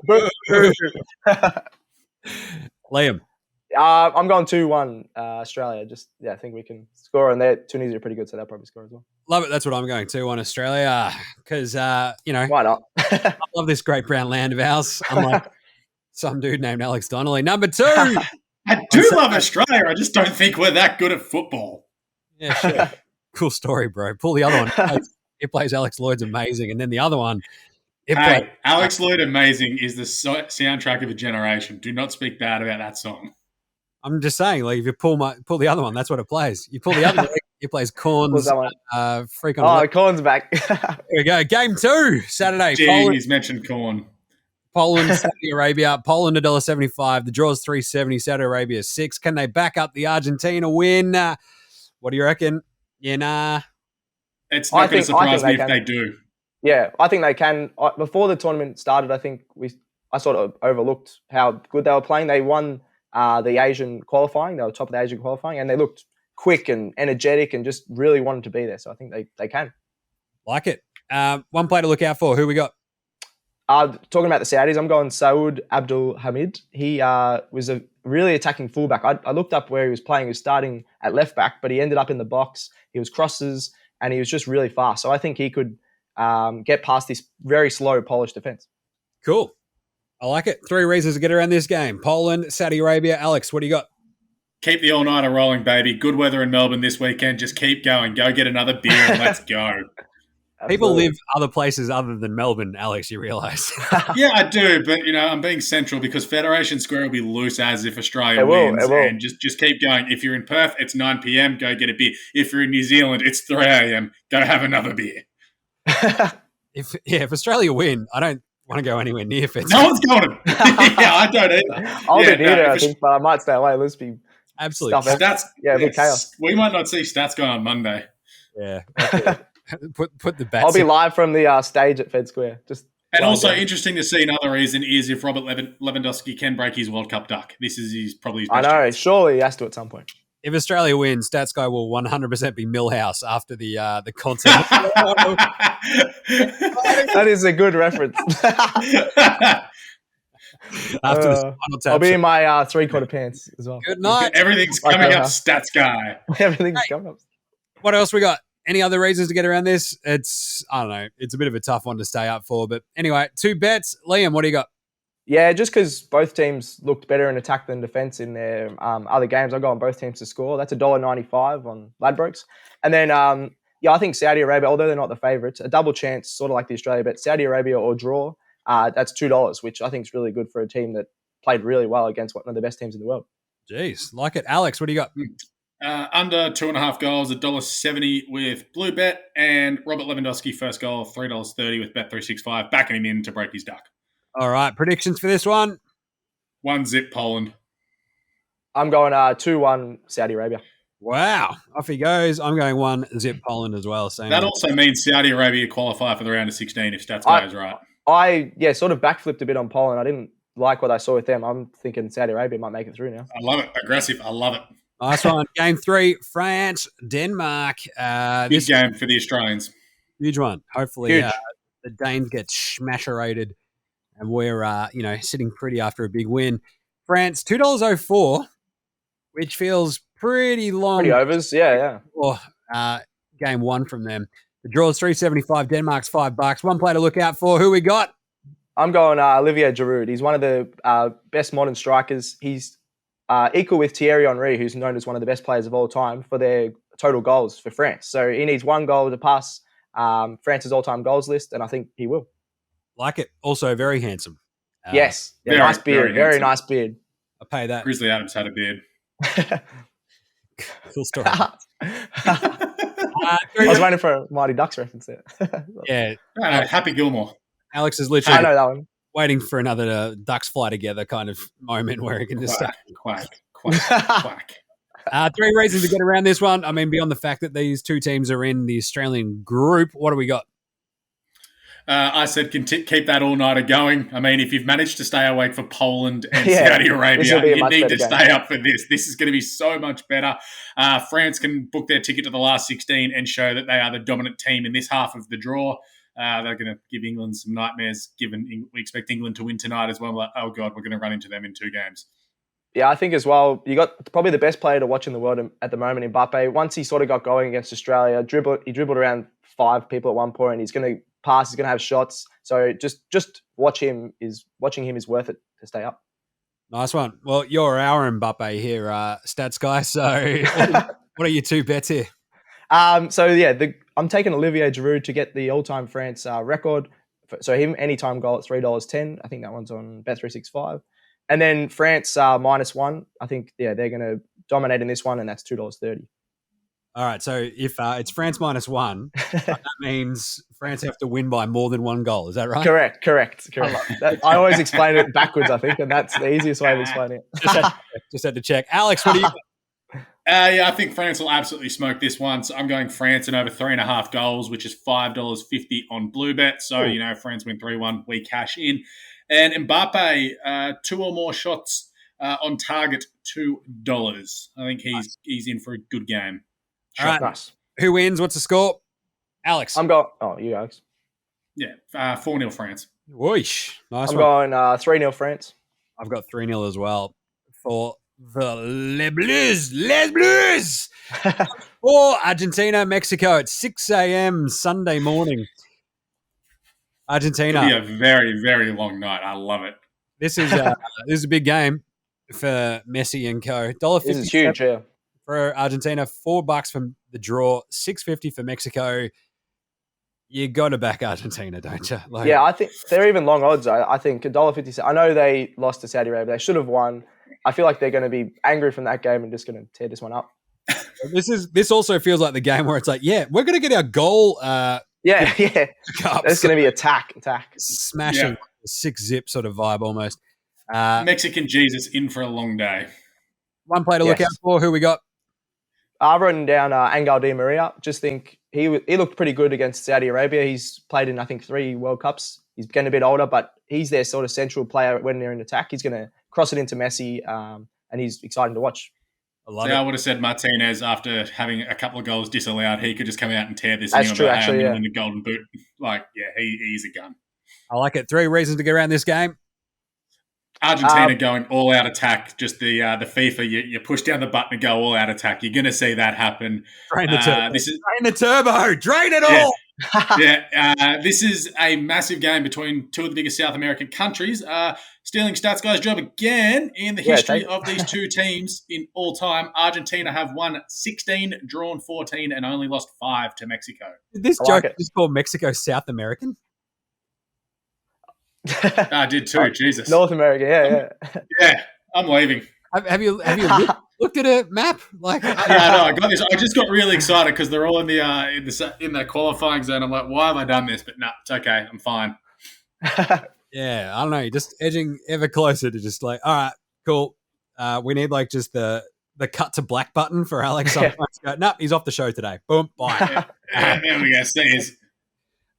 Boo! Liam. I'm going 2-1 Australia. I think we can score, and Tunisia are pretty good, so they'll probably score as well. Love it. That's what I'm going 2-1 Australia because, why not? I love this great brown land of ours. I'm like some dude named Alex Donnelly. Number 2. I do love Australia. I just don't think we're that good at football. Yeah, sure. Cool story, bro. Pull the other one. He plays Alex Lloyd's amazing, and then the other one. Alex Lloyd Amazing is the soundtrack of a generation. Do not speak bad about that song. I'm just saying, like, if you pull the other one, that's what it plays. You pull the other one, it plays Corn's Freak on. Oh, Corn's back. There we go. Game 2, Saturday. He's mentioned Corn. Poland, Saudi Arabia. Poland $1.75. The draw's $3.70. Saudi Arabia $6. Can they back up the Argentina win? What do you reckon? It's not going to surprise me if they do. Yeah, I think they can. Before the tournament started, I think I sort of overlooked how good they were playing. They won the Asian qualifying. They were top of the Asian qualifying, and they looked quick and energetic and just really wanted to be there. So I think they can. Like it. One player to look out for. Who we got? Talking about the Saudis, I'm going Saud Abdul Hamid. He was a really attacking fullback. I looked up where he was playing. He was starting at left back, but he ended up in the box. He was crosses, and he was just really fast. So I think he could get past this very slow Polish defense. Cool. I like it. 3 reasons to get around this game. Poland, Saudi Arabia. Alex, what do you got? Keep the all-nighter rolling, baby. Good weather in Melbourne this weekend. Just keep going. Go get another beer and let's go. People live other places other than Melbourne, Alex, you realise. Yeah, I do. But, I'm being central because Federation Square will be loose as if Australia wins. And just keep going. If you're in Perth, it's 9 p.m. Go get a beer. If you're in New Zealand, it's 3 a.m. Go have another beer. If Australia win, I don't want to go anywhere near Feds. No one's going to. Yeah, I don't either. I'll be near there, I think, but I might stay away. Let's be absolutely stats. Yeah, big chaos. We might not see stats going on Monday. Yeah, put the bats. I'll be live from the stage at Fed Square. And also interesting to see another reason is if Robert Lewandowski can break his World Cup duck. This is probably his best chance. Surely he has to at some point. If Australia wins, Stats Guy will 100% be Millhouse after the concert. That is a good reference. After the final tap. I'll be in my 3/4 pants as well. Good night. Everything's coming up, Stats Guy. Everything's coming up. What else we got? Any other reasons to get around this? I don't know. It's a bit of a tough one to stay up for. But anyway, 2 bets. Liam, what do you got? Yeah, just because both teams looked better in attack than defence in their other games, I'll go on both teams to score. That's $1.95 on Ladbrokes. And then, I think Saudi Arabia, although they're not the favourites, a double chance, sort of like the Australia bet, Saudi Arabia or draw, that's $2, which I think is really good for a team that played really well against one of the best teams in the world. Jeez, like it. Alex, what do you got? Under 2.5 goals, $1.70 with Blue Bet, and Robert Lewandowski first goal, $3.30 with Bet365, backing him in to break his duck. All right, predictions for this one? 1-0 Poland. I'm going 2-1 Saudi Arabia. Wow, off he goes. I'm going 1-0 Poland as well. That also means Saudi Arabia qualify for the round of 16 if Stats goes right. I sort of backflipped a bit on Poland. I didn't like what I saw with them. I'm thinking Saudi Arabia might make it through now. I love it. Aggressive. I love it. Nice one. Game 3, France, Denmark. Big game for the Australians. Huge one. Hopefully the Danes get smasherated, and we're sitting pretty after a big win. France $2.04, which feels pretty long. Pretty overs, yeah. Or game one from them. The draw is $3.75. Denmark's $5. One play to look out for. Who we got? I'm going Olivier Giroud. He's one of the best modern strikers. He's equal with Thierry Henry, who's known as one of the best players of all time for their total goals for France. So he needs one goal to pass France's all-time goals list, and I think he will. Like it. Also very handsome. Yes. Yeah, nice beard. Very nice beard. I'll pay that. Grizzly Adams had a beard. Cool story. I was waiting for a Mighty Ducks reference there. Yeah. No, Happy Gilmore. Alex is literally I know that one. Waiting for another ducks fly together kind of moment where he can just quack. 3 reasons to get around this one. I mean, beyond the fact that these two teams are in the Australian group, what do we got? I said keep that all-nighter going. I mean, if you've managed to stay awake for Poland and Saudi Arabia, you need to stay up for this. This is going to be so much better. France can book their ticket to the last 16 and show that they are the dominant team in this half of the draw. They're going to give England some nightmares, given we expect England to win tonight as well. Like, oh, God, we're going to run into them in 2 games. Yeah, I think as well, you got probably the best player to watch in the world at the moment, Mbappe. Once he sort of got going against Australia, he dribbled around 5 people at one point. He's going to pass, he's going to have shots. So just watching him is worth it to stay up. Nice one. Well, you're our Mbappe here, stats guy. So what are your 2 bets here? I'm taking Olivier Giroud to get the all-time France record. So him, anytime goal at $3.10. I think that one's on Bet365. And then France -1. I think, they're going to dominate in this one, and that's $2.30. All right, so if it's France -1, that means France have to win by more than 1 goal. Is that right? Correct. I always explain it backwards, I think, and that's the easiest way of explaining it. Just had to check. Alex, what do you got? I think France will absolutely smoke this one. So I'm going France and over 3.5 goals, which is $5.50 on Bluebet. So, France win 3-1, we cash in. And Mbappe, 2 or more shots on target, $2. I think he's in for a good game. All right. Nice. Who wins? What's the score? Alex. I'm going. Oh, you Alex. Yeah, 4-0 France. Whoosh. Nice I'm one. going 3-0 France. I've got 3-0 as well for the Les Bleus. Les Bleus! For Argentina, Mexico at 6 a.m. Sunday morning. Argentina. It'll be a very, very long night. I love it. This is a big game for Messi and co. $1.50. This is huge, yeah. For Argentina, $4 from the draw, $6.50 for Mexico. You got to back Argentina, don't you? Yeah, I think they're even long odds. I think $1.50. I know they lost to Saudi Arabia. They should have won. I feel like they're going to be angry from that game and just going to tear this one up. This also feels like the game where it's like, we're going to get our goal. Yeah. There's going to be attack. Smashing, 6-zip sort of vibe almost. Mexican Jesus in for a long day. One play to look out for. Who we got? I've written down Angel Di Maria. Just think he looked pretty good against Saudi Arabia. He's played in, I think, 3 World Cups. He's getting a bit older, but he's their sort of central player when they're in attack. He's going to cross it into Messi, and he's exciting to watch. I would have said Martinez after having a couple of goals disallowed. He could just come out and tear this That's thing true, on actually, and win the golden boot. He's a gun. I like it. 3 reasons to get around this game. Argentina going all-out attack, just the FIFA, you push down the button and go all-out attack. You're going to see that happen. Drain the turbo. Drain the turbo. Drain it all. This is a massive game between 2 of the biggest South American countries. Stealing Stats Guy's job again in the history of these 2 teams in all time. Argentina have won 16, drawn 14, and only lost 5 to Mexico. Did this joke is called Mexico South American? I did too. Jesus, North America. Yeah, I'm leaving. Have you looked at a map? I got this. I just got really excited because they're all in the qualifying zone. I'm like, why have I done this? But no, it's okay. I'm fine. Yeah, I don't know. You're just edging ever closer to just all right, cool. We need just the cut to black button for Alex. Nope, he's off the show today. Boom, bye. There we go. See.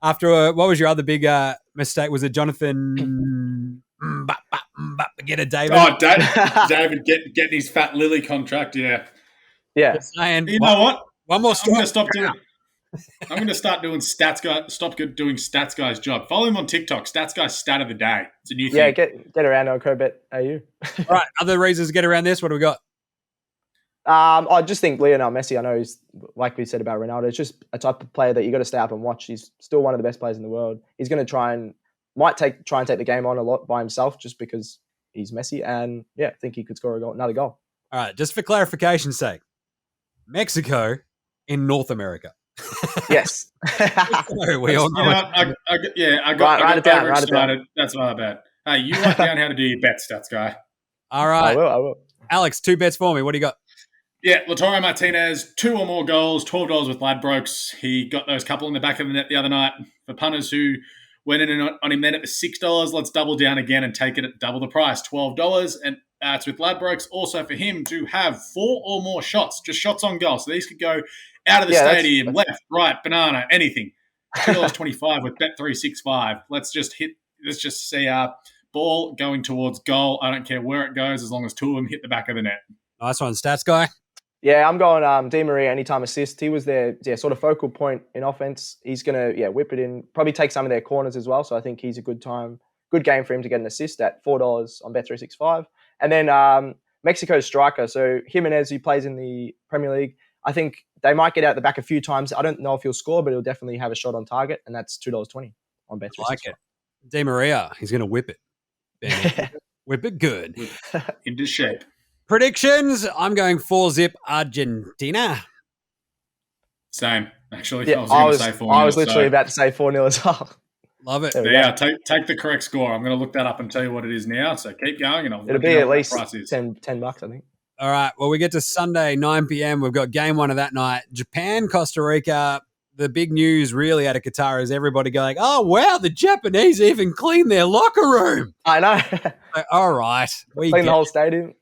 After what was your other big mistake? Was it Jonathan get a David? Oh, David getting his Fat Lily contract. Yeah. Yeah. And you know what? One more. I'm going to stop doing. I'm going to start doing Stats Guy. Stop doing Stats Guy's job. Follow him on TikTok. Stats Guy's Stat of the Day. It's a new thing. Yeah, get around on Codebetdaily. All right, other reasons to get around this. What do we got? I just think Lionel Messi, I know he's, like we said about Ronaldo, it's just a type of player that you got to stay up and watch. He's still one of the best players in the world. He's going to try and take the game on a lot by himself just because he's Messi. And yeah, I think he could score another goal. All right, just for clarification's sake, Mexico in North America. Yes. We all know. I got very excited. That's my bad. Hey, you write down how to do your bet, Stats Guy. All right. I will. Alex, 2 bets for me. What do you got? Yeah, Lautaro Martinez, 2 or more goals, $12 with Ladbrokes. He got those couple in the back of the net the other night. For punters who went in on him then at the $6, let's double down again and take it at double the price, $12. And it's with Ladbrokes. Also for him to have 4 or more shots, just shots on goal. So these could go out of the stadium, left, right, banana, anything. $2.25 with Bet365. Let's just see ball going towards goal. I don't care where it goes as long as 2 of them hit the back of the net. Nice one, Stats Guy. Yeah, I'm going Di Maria anytime assist. He was their sort of focal point in offense. He's going to whip it in, probably take some of their corners as well. So I think he's a good game for him to get an assist at $4 on Bet365. And then Mexico's striker, so Jimenez, who plays in the Premier League, I think they might get out the back a few times. I don't know if he'll score, but he'll definitely have a shot on target, and that's $2.20 on Bet365. Like it. Di Maria, he's going to whip it. Whip it good. Into shape. Predictions, I'm going 4-0 Argentina. Same, actually. Yeah, I was literally about to say 4-0 as well. Love it. Yeah, take the correct score. I'm going to look that up and tell you what it is now. So keep going, and it'll be at least $10, I think. All right. Well, we get to Sunday, 9 p.m. We've got game 1 of that night. Japan, Costa Rica. The big news really out of Qatar is everybody going, oh, wow, the Japanese even cleaned their locker room. I know. Like, all right. Clean the whole stadium.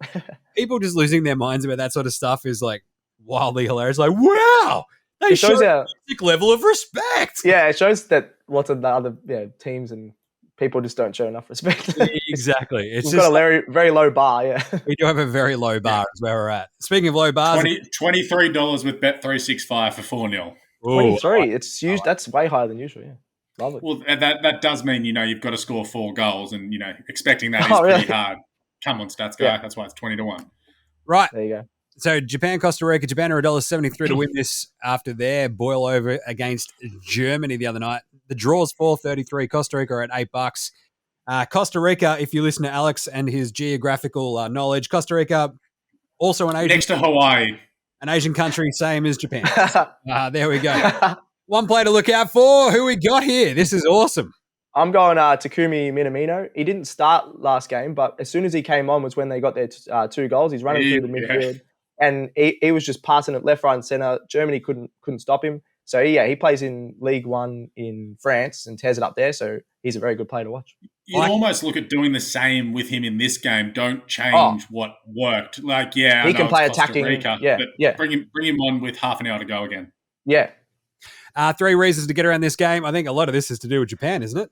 People just losing their minds about that sort of stuff is like wildly hilarious. Like, wow, they show a level of respect. Yeah, it shows that lots of the other teams and people just don't show enough respect. Exactly. We've got a very, very low bar, yeah. We do have a very low bar is where we're at. Speaking of low bars. $23 with Bet365 for 4-0. 23. It's huge. That's way higher than usual. Yeah, love it. Well, that does mean you've got to score 4 goals, and expecting that is pretty hard. Come on, Stats Guy. Yeah. That's why it's 20-1. Right. There you go. So Japan, Costa Rica. Japan are $1.73 to win this after their boil over against Germany the other night. The draw's $4.33. Costa Rica are at $8. Costa Rica, if you listen to Alex and his geographical knowledge, Costa Rica also an Asian next to Hawaii. An Asian country, same as Japan. There we go. One player to look out for. Who we got here? This is awesome. I'm going Takumi Minamino. He didn't start last game, but as soon as he came on was when they got their 2 goals. He's running through the midfield, and he was just passing it left, right, and centre. Germany couldn't stop him. So he plays in League One in France and tears it up there. So he's a very good player to watch. You almost look at doing the same with him in this game. Don't change what worked. Like, he can play attacking. Rica, bring him on with half an hour to go again. Yeah. 3 reasons to get around this game. I think a lot of this is to do with Japan, isn't it?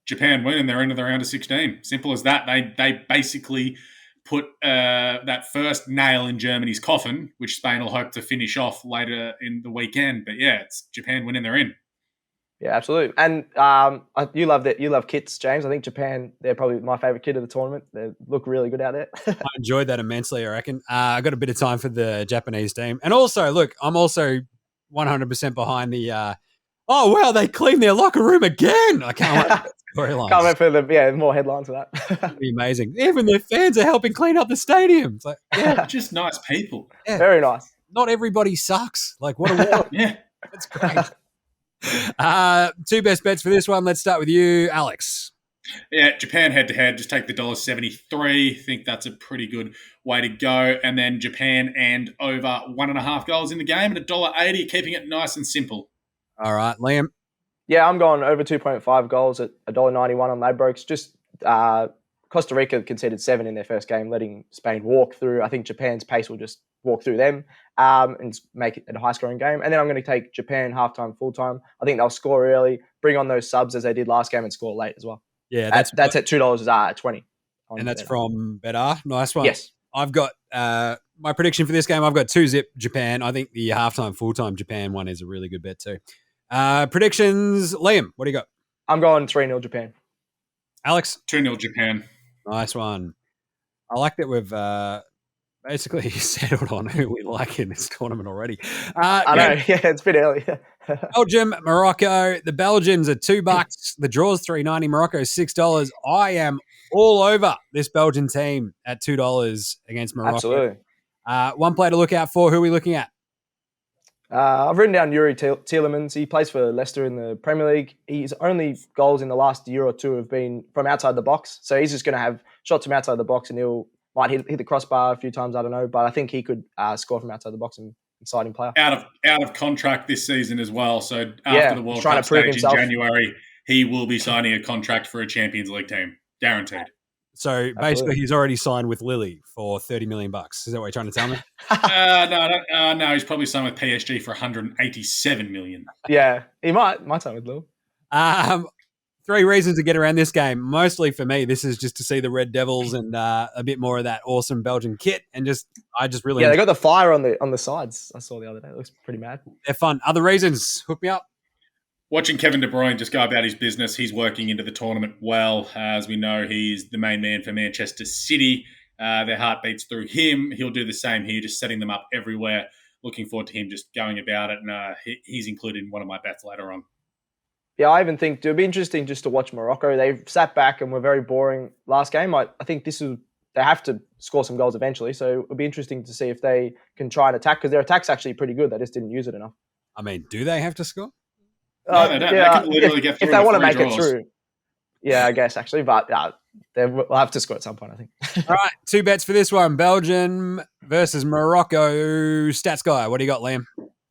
Japan win and they're into the round of 16. Simple as that. They basically put that first nail in Germany's coffin, which Spain will hope to finish off later in the weekend. But it's Japan winning, they're in. Yeah, absolutely. And you love that. You love kits, James. I think Japan, they're probably my favourite kit of the tournament. They look really good out there. I enjoyed that immensely, I reckon. I got a bit of time for the Japanese team. And also, look, I'm also 100% behind the, they cleaned their locker room again. I can't wait. Can't wait for more headlines for that. It'd be amazing. Even their fans are helping clean up the stadium. It's like, just nice people. Yeah. Very nice. Not everybody sucks. Like, what a world. Yeah. That's great. 2 best bets for this one. Let's start with you, Alex. Yeah, Japan head-to-head. Just take the $1.73. Think that's a pretty good way to go. And then Japan and over 1.5 goals in the game at $1.80, keeping it nice and simple. All right, Liam. Yeah, I'm going over 2.5 goals at $1.91 on Ladbrokes. Just Costa Rica conceded 7 in their first game, letting Spain walk through. I think Japan's pace will just walk through them and make it a high-scoring game. And then I'm going to take Japan halftime, full-time. I think they'll score early, bring on those subs as they did last game and score late as well. Yeah, that's at $2.20. And that's from Better. Nice one. Yes. My prediction for this game, I've got 2-0 Japan. I think the halftime, full-time Japan one is a really good bet too. Predictions, Liam, what do you got? I'm going 3-0 Japan. Alex? 2-0 Japan. Nice one. I like that we've basically settled on who we like in this tournament already. I know, yeah, it's a bit early. Belgium, Morocco. The Belgians are $2. The draw's $3.90. Morocco is $6. I am all over this Belgian team at $2 against Morocco. Absolutely. One player to look out for. Who are we looking at? I've written down Yuri Tielemans. He plays for Leicester in the Premier League. His only goals in the last year or two have been from outside the box. So he's just going to have shots from outside the box and might hit the crossbar a few times, I don't know. But I think he could score from outside the box and exciting player. Out of contract this season as well. So after the World Cup stage in January, he will be signing a contract for a Champions League team. Guaranteed. So basically, he's already signed with Lille for $30 million. Is that what you're trying to tell me? No, he's probably signed with PSG for $187 million. Yeah, he might sign with Lille. 3 reasons to get around this game. Mostly for me, this is just to see the Red Devils and a bit more of that awesome Belgian kit, and I just really they got the fire on the sides. I saw the other day. It looks pretty mad. They're fun. Other reasons, hook me up. Watching Kevin De Bruyne just go about his business, he's working into the tournament well. As we know, he's the main man for Manchester City. Their heart beats through him. He'll do the same here, just setting them up everywhere. Looking forward to him just going about it, and he's included in one of my bets later on. Yeah, I even think it'll be interesting just to watch Morocco. They sat back and were very boring last game. I think they have to score some goals eventually, so it'll be interesting to see if they can try and attack, because their attack's actually pretty good. They just didn't use it enough. I mean, do they have to score? No, they don't. Yeah, they can literally get through if they want to make draws. it through. Yeah, I guess actually, but we'll have to score at some point, I think. All right, 2 bets for this one. Belgium versus Morocco. Stats guy, what do you got, Liam?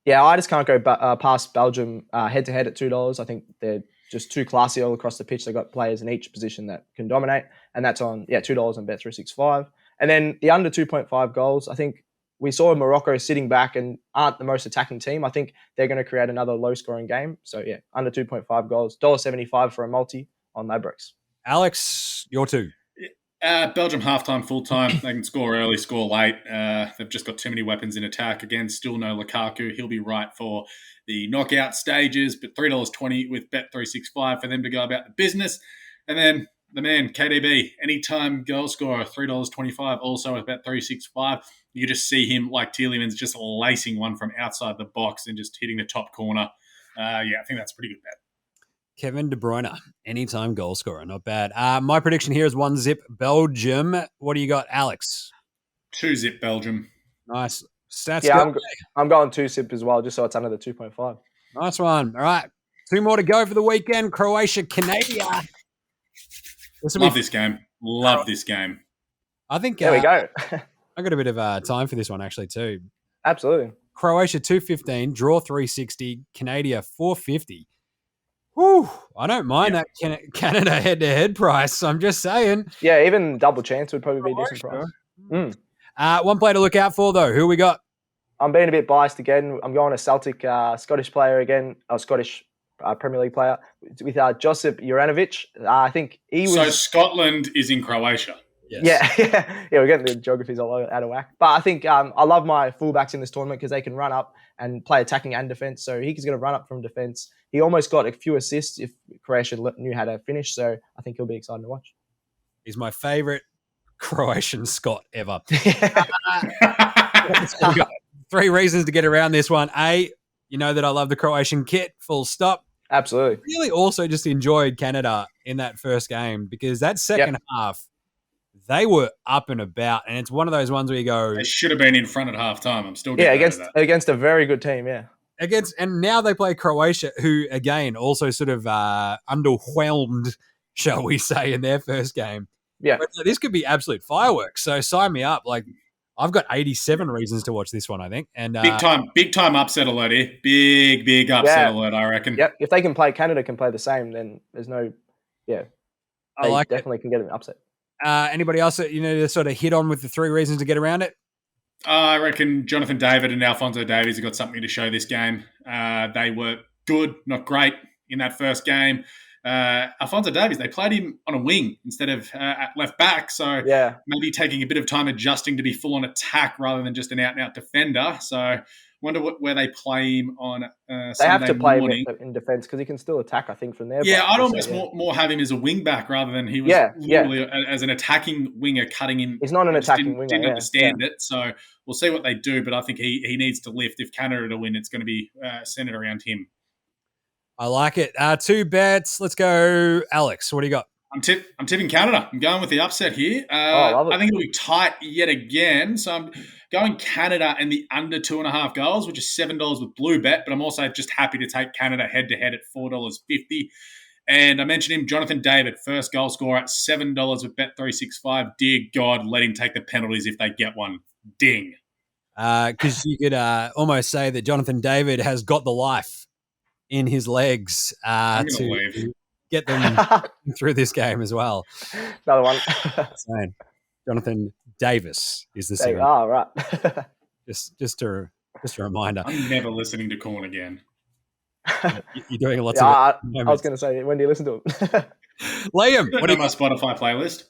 Yeah, I just can't go past Belgium head-to-head at $2. I think they're just too classy all across the pitch. They've got players in each position that can dominate, and that's on $2 on Bet365. And then the under 2.5 goals, I think we saw Morocco sitting back and aren't the most attacking team. I think they're going to create another low-scoring game. So, under 2.5 goals, $1.75 for a multi on Ladbrokes. Alex, your 2. Belgium halftime, full-time. They can score early, score late. They've just got too many weapons in attack. Again, still no Lukaku. He'll be right for the knockout stages, but $3.20 with Bet365 for them to go about the business. And then the man, KDB, anytime goal scorer, $3.25 also with Bet365. You just see him like Tielemans just lacing one from outside the box and just hitting the top corner. I think that's a pretty good bet. Kevin De Bruyne, anytime goal scorer, not bad. My prediction here is 1-0 Belgium. What do you got, Alex? 2-0 Belgium. Nice. Stats. Yeah, I'm going 2-0 as well, just so it's under the 2.5. Nice one. All right, 2 more to go for the weekend. Croatia, Canada. Love this game. Love this game. I think there we go. I got a bit of time for this one actually too. Absolutely. Croatia 215, draw 360, Canada 450. Whew, I don't mind that Canada head-to-head price. I'm just saying. Yeah, even double chance would probably be a decent price. One player to look out for, though. Who we got? I'm being a bit biased again. I'm going to Celtic, Scottish player again, a Scottish Premier League player, with Josip Juranovic. I think he was... So Scotland is in Croatia. Yes. Yeah, we're getting the geographies all out of whack. But I think I love my fullbacks in this tournament because they can run up and play attacking and defence. So he's going to run up from defence. He almost got a few assists if Croatia knew how to finish. So I think he'll be exciting to watch. He's my favourite Croatian Scot ever. 3 reasons to get around this one. A, you know that I love the Croatian kit, full stop. Absolutely. Really also just enjoyed Canada in that first game because that second half, they were up and about, and it's one of those ones where you go... They should have been in front at halftime. I'm still getting against a very good team, yeah. And now they play Croatia, who, again, also sort of underwhelmed, shall we say, in their first game. Yeah. But this could be absolute fireworks, so sign me up. Like, I've got 87 reasons to watch this one, I think. And big time upset alert here. Big upset alert, I reckon. Yep. If they can play, Canada can play the same, then there's no... Yeah. They definitely can get an upset. Anybody else that to sort of hit on with the 3 reasons to get around it? I reckon Jonathan David and Alphonso Davies have got something to show this game. They were good, not great in that first game. Alphonso Davies, they played him on a wing instead of at left back. So maybe taking a bit of time adjusting to be full on attack rather than just an out-and-out defender. So wonder where they play him on Sunday They have to play morning. him in defence because he can still attack, I think, from there. Yeah, I'd almost more have him as a wing back rather than he was literally as an attacking winger cutting in. He's not an attacking winger. Didn't understand it. So we'll see what they do, but I think he needs to lift. If Canada to win, it's going to be centered around him. I like it. 2 bets. Let's go, Alex. What do you got? I'm tipping Canada. I'm going with the upset here. I think it'll be tight yet again. So I'm going Canada and the under 2.5 goals, which is $7 with Blue Bet. But I'm also just happy to take Canada head-to-head at $4.50. And I mentioned him, Jonathan David, first goal scorer at $7 with Bet365. Dear God, let him take the penalties if they get one. Ding. Because you could almost say that Jonathan David has got the life in his legs to get them through this game as well. Another one. Jonathan Davis is the second. Oh, right. just a reminder. I'm never listening to Corn again. You're doing lots of it. I was going to say, when do you listen to him? Liam, what do you my Spotify playlist?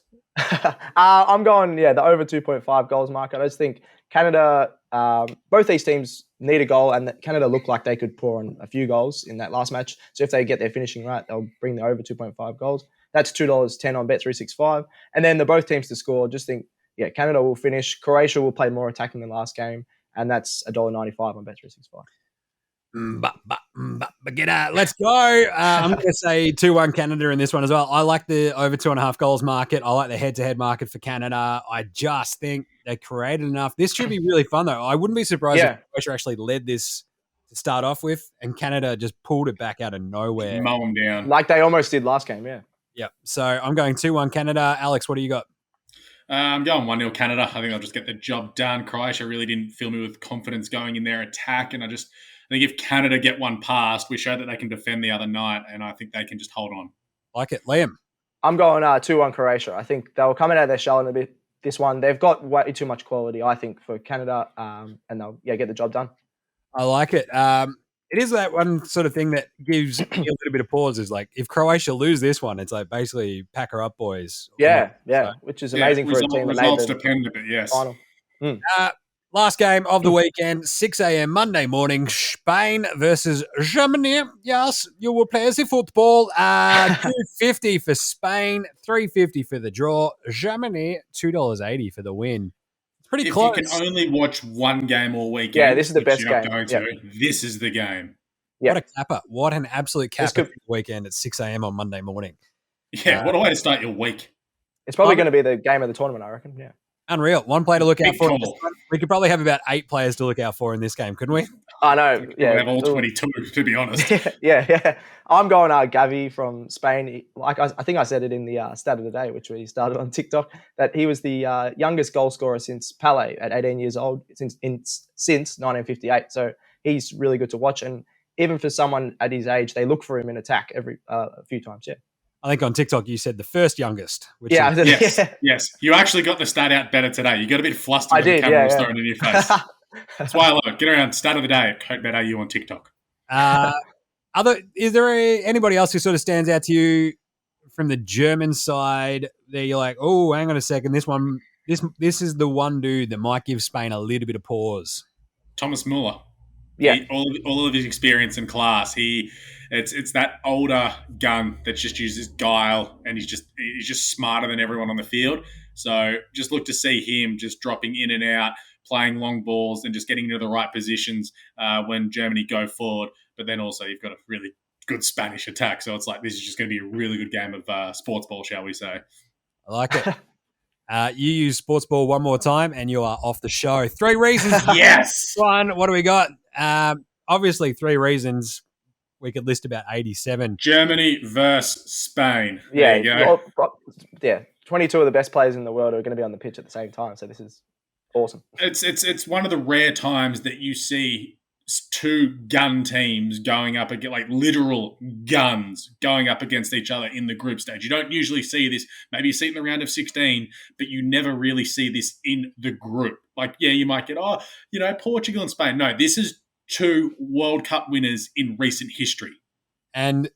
I'm going, the over 2.5 goals mark. I just think Canada, both these teams need a goal, and Canada look like they could pour on a few goals in that last match. So if they get their finishing right, they'll bring the over 2.5 goals. That's $2.10 on Bet365. And then both teams to score. Just think, Canada will finish. Croatia will play more attacking than last game, and that's $1.95 on Bet365. Let's go. I'm going to say 2-1 Canada in this one as well. I like the over 2.5 goals market. I like the head-to-head market for Canada. I just think they created enough. This should be really fun, though. I wouldn't be surprised if Croatia actually led this to start off with, and Canada just pulled it back out of nowhere. Mow them down. Like they almost did last game, Yeah. So I'm going 2-1 Canada. Alex, what do you got? I'm going 1-0 Canada. I think they'll just get the job done. Croatia really didn't fill me with confidence going in their attack, and I think if Canada get one past, we showed that they can defend the other night, and I think they can just hold on. Like it. Liam? I'm going 2-1 Croatia. I think they'll come out of their shell in a bit this one. They've got way too much quality, I think, for Canada, and they'll get the job done. I like it. It is that one sort of thing that gives me a little bit of pause is like, if Croatia lose this one, it's like basically pack her up, boys. Which is amazing for a team that made the dependent, but yes. Final. Last game of the weekend, 6 a.m. Monday morning, Spain versus Germany. Yes, you will play the football. $2.50 for Spain, $3.50 for the draw. Germany, $2.80 for the win. It's pretty close. If you can only watch one game all weekend, this is the best game. This is the game. What a capper. What an absolute capper for the weekend at 6 a.m. on Monday morning. Yeah, what a way to start your week. It's probably going to be the game of the tournament, I reckon. Yeah. Unreal. One player to look out for. We could probably have about 8 players to look out for in this game, couldn't we? I know. Yeah, we have all 22, to be honest. Yeah. I'm going Gavi from Spain. Like I think I said it in the stat of the day, which we started on TikTok, that he was the youngest goal scorer since Pele at 18 years old since 1958. So he's really good to watch. And even for someone at his age, they look for him in attack every a few times. Yeah. I think on TikTok you said the first youngest. Yes. You actually got the stat out better today. You got a bit flustered when the camera was thrown in your face. That's why I love it. Get around stat of the day at Codebetdaily on TikTok. Is there anybody else who sort of stands out to you from the German side? There you're like, oh, hang on a second. This is the one dude that might give Spain a little bit of pause. Thomas Muller. Yeah. All of his experience and class. It's that older gun that just uses guile, and he's just smarter than everyone on the field. So just look to see him just dropping in and out, playing long balls, and just getting into the right positions when Germany go forward. But then also you've got a really good Spanish attack. So it's like this is just going to be a really good game of sports ball, shall we say. I like it. You use sports ball one more time and you are off the show. 3 reasons. Yes. One. What do we got? Obviously 3 reasons. We could list about 87. Germany versus Spain. Yeah. There you go. 22 of the best players in the world are going to be on the pitch at the same time. So this is awesome. It's one of the rare times that you see 2 gun teams going up against, like literal guns going up against each other in the group stage. You don't usually see this. Maybe you see it in the round of 16, but you never really see this in the group. Like, you might get, Portugal and Spain. No, this is 2 World Cup winners in recent history. And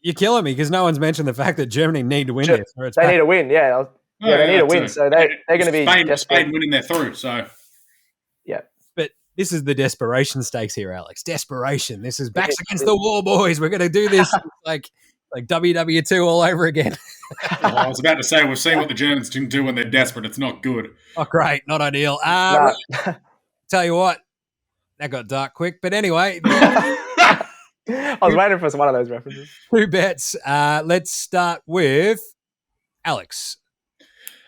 You're killing me because no one's mentioned the fact that Germany need to win this. They need a win, yeah. They need a win. So they're going to be Spain winning their through. So, yeah. But this is the desperation stakes here, Alex. Desperation. This is backs against the wall, boys. We're going to do this like WW2 all over again. I was about to say, we've seen what the Germans can do when they're desperate. It's not good. Oh, great. Not ideal. No. Tell you what, that got dark quick. But anyway. I was waiting for one of those references. 2 bets. Let's start with Alex.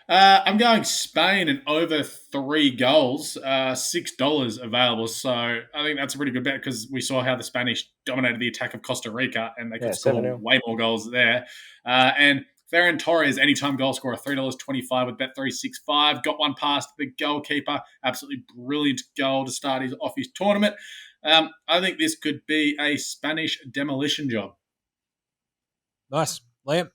I'm going Spain and over 3 goals, $6 available. So I think that's a pretty good bet because we saw how the Spanish dominated the attack of Costa Rica and they could score 7-0. way more goals there. And Ferran Torres, anytime goal scorer, $3.25 with Bet365. Got one past the goalkeeper. Absolutely brilliant goal to start off his tournament. I think this could be a Spanish demolition job. Nice. Liam?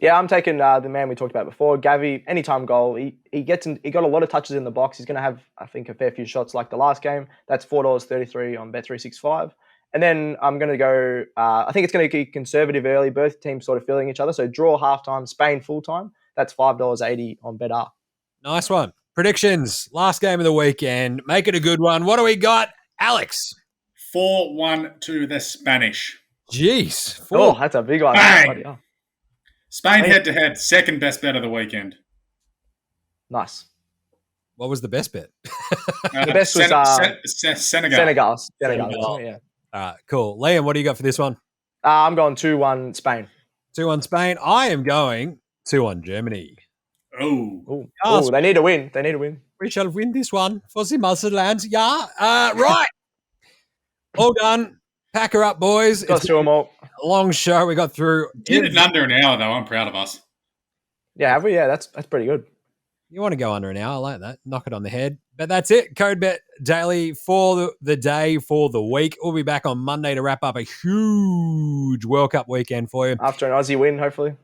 Yeah, I'm taking the man we talked about before, Gavi. Anytime goal. He got a lot of touches in the box. He's going to have, I think, a fair few shots like the last game. That's $4.33 on Bet365. And then I'm going to go, I think it's going to be conservative early. Both teams sort of filling each other. So draw halftime, Spain full time. That's $5.80 on BetR. Nice one. Predictions. Last game of the weekend. Make it a good one. What do we got? Alex. 4-1 to the Spanish. Jeez. Oh, that's a big one. Bang. Spain head-to-head, second best bet of the weekend. Nice. What was the best bet? The best was Senegal. Senegal. Yeah. All right, cool. Liam, what do you got for this one? I'm going 2-1 Spain. 2-1 Spain. I am going 2-1 Germany. Oh, they need to win. They need to win. We shall win this one for the Musclelands. Yeah. Right. All done. Pack her up, boys. Got through them all. A long show. We got through. Did it in under an hour, though. I'm proud of us. Yeah, have we? Yeah, that's pretty good. You want to go under an hour. I like that. Knock it on the head. But that's it. Codebetdaily for the day, for the week. We'll be back on Monday to wrap up a huge World Cup weekend for you. After an Aussie win, hopefully.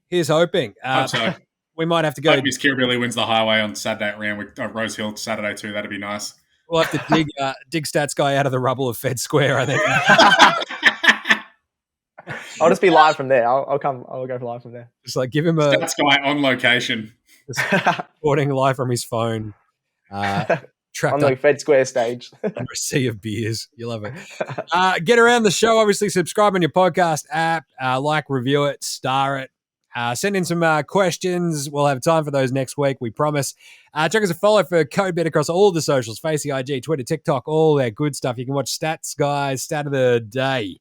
Here's hoping. Hope so. We might have to go. Miss Kirby wins the highway on Saturday at Round with Rose Hill Saturday too. That'd be nice. We'll have to dig Stats Guy out of the rubble of Fed Square, I think. I'll just be live from there. I'll go for live from there. Just like give him a Stats Guy on location. Recording live from his phone. On the Fed Square stage. Under a sea of beers. You love it. Get around the show. Obviously, subscribe on your podcast app. Like, review it, star it. Send in some questions. We'll have time for those next week, we promise. Check us a follow for CodeBet across all the socials, Facey, IG, Twitter, TikTok, all that good stuff. You can watch Stats Guys, Stat of the Day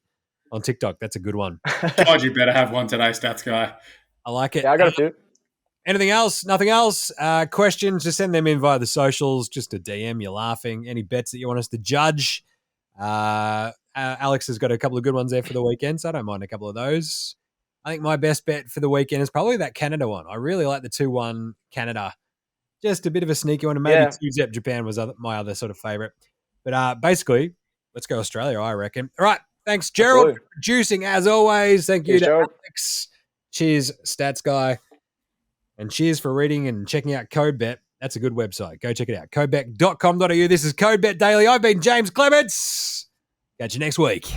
on TikTok. That's a good one. God, you better have one today, Stats Guy. I like it. Yeah, I got a few. Anything else? Nothing else? Questions? Just send them in via the socials. Just a DM. You're laughing. Any bets that you want us to judge? Alex has got a couple of good ones there for the weekend, so I don't mind a couple of those. I think my best bet for the weekend is probably that Canada one. I really like the 2-1 Canada. Just a bit of a sneaky one. And maybe 2-0 Japan was my other sort of favourite. But basically, let's go Australia, I reckon. All right. Thanks, Gerald, for producing as always. Thank you to Alex. Cheers, Stats Guy. And cheers for reading and checking out CodeBet. That's a good website. Go check it out. Codebet.com.au. This is Codebetdaily. I've been Jaymz Clements. Catch you next week.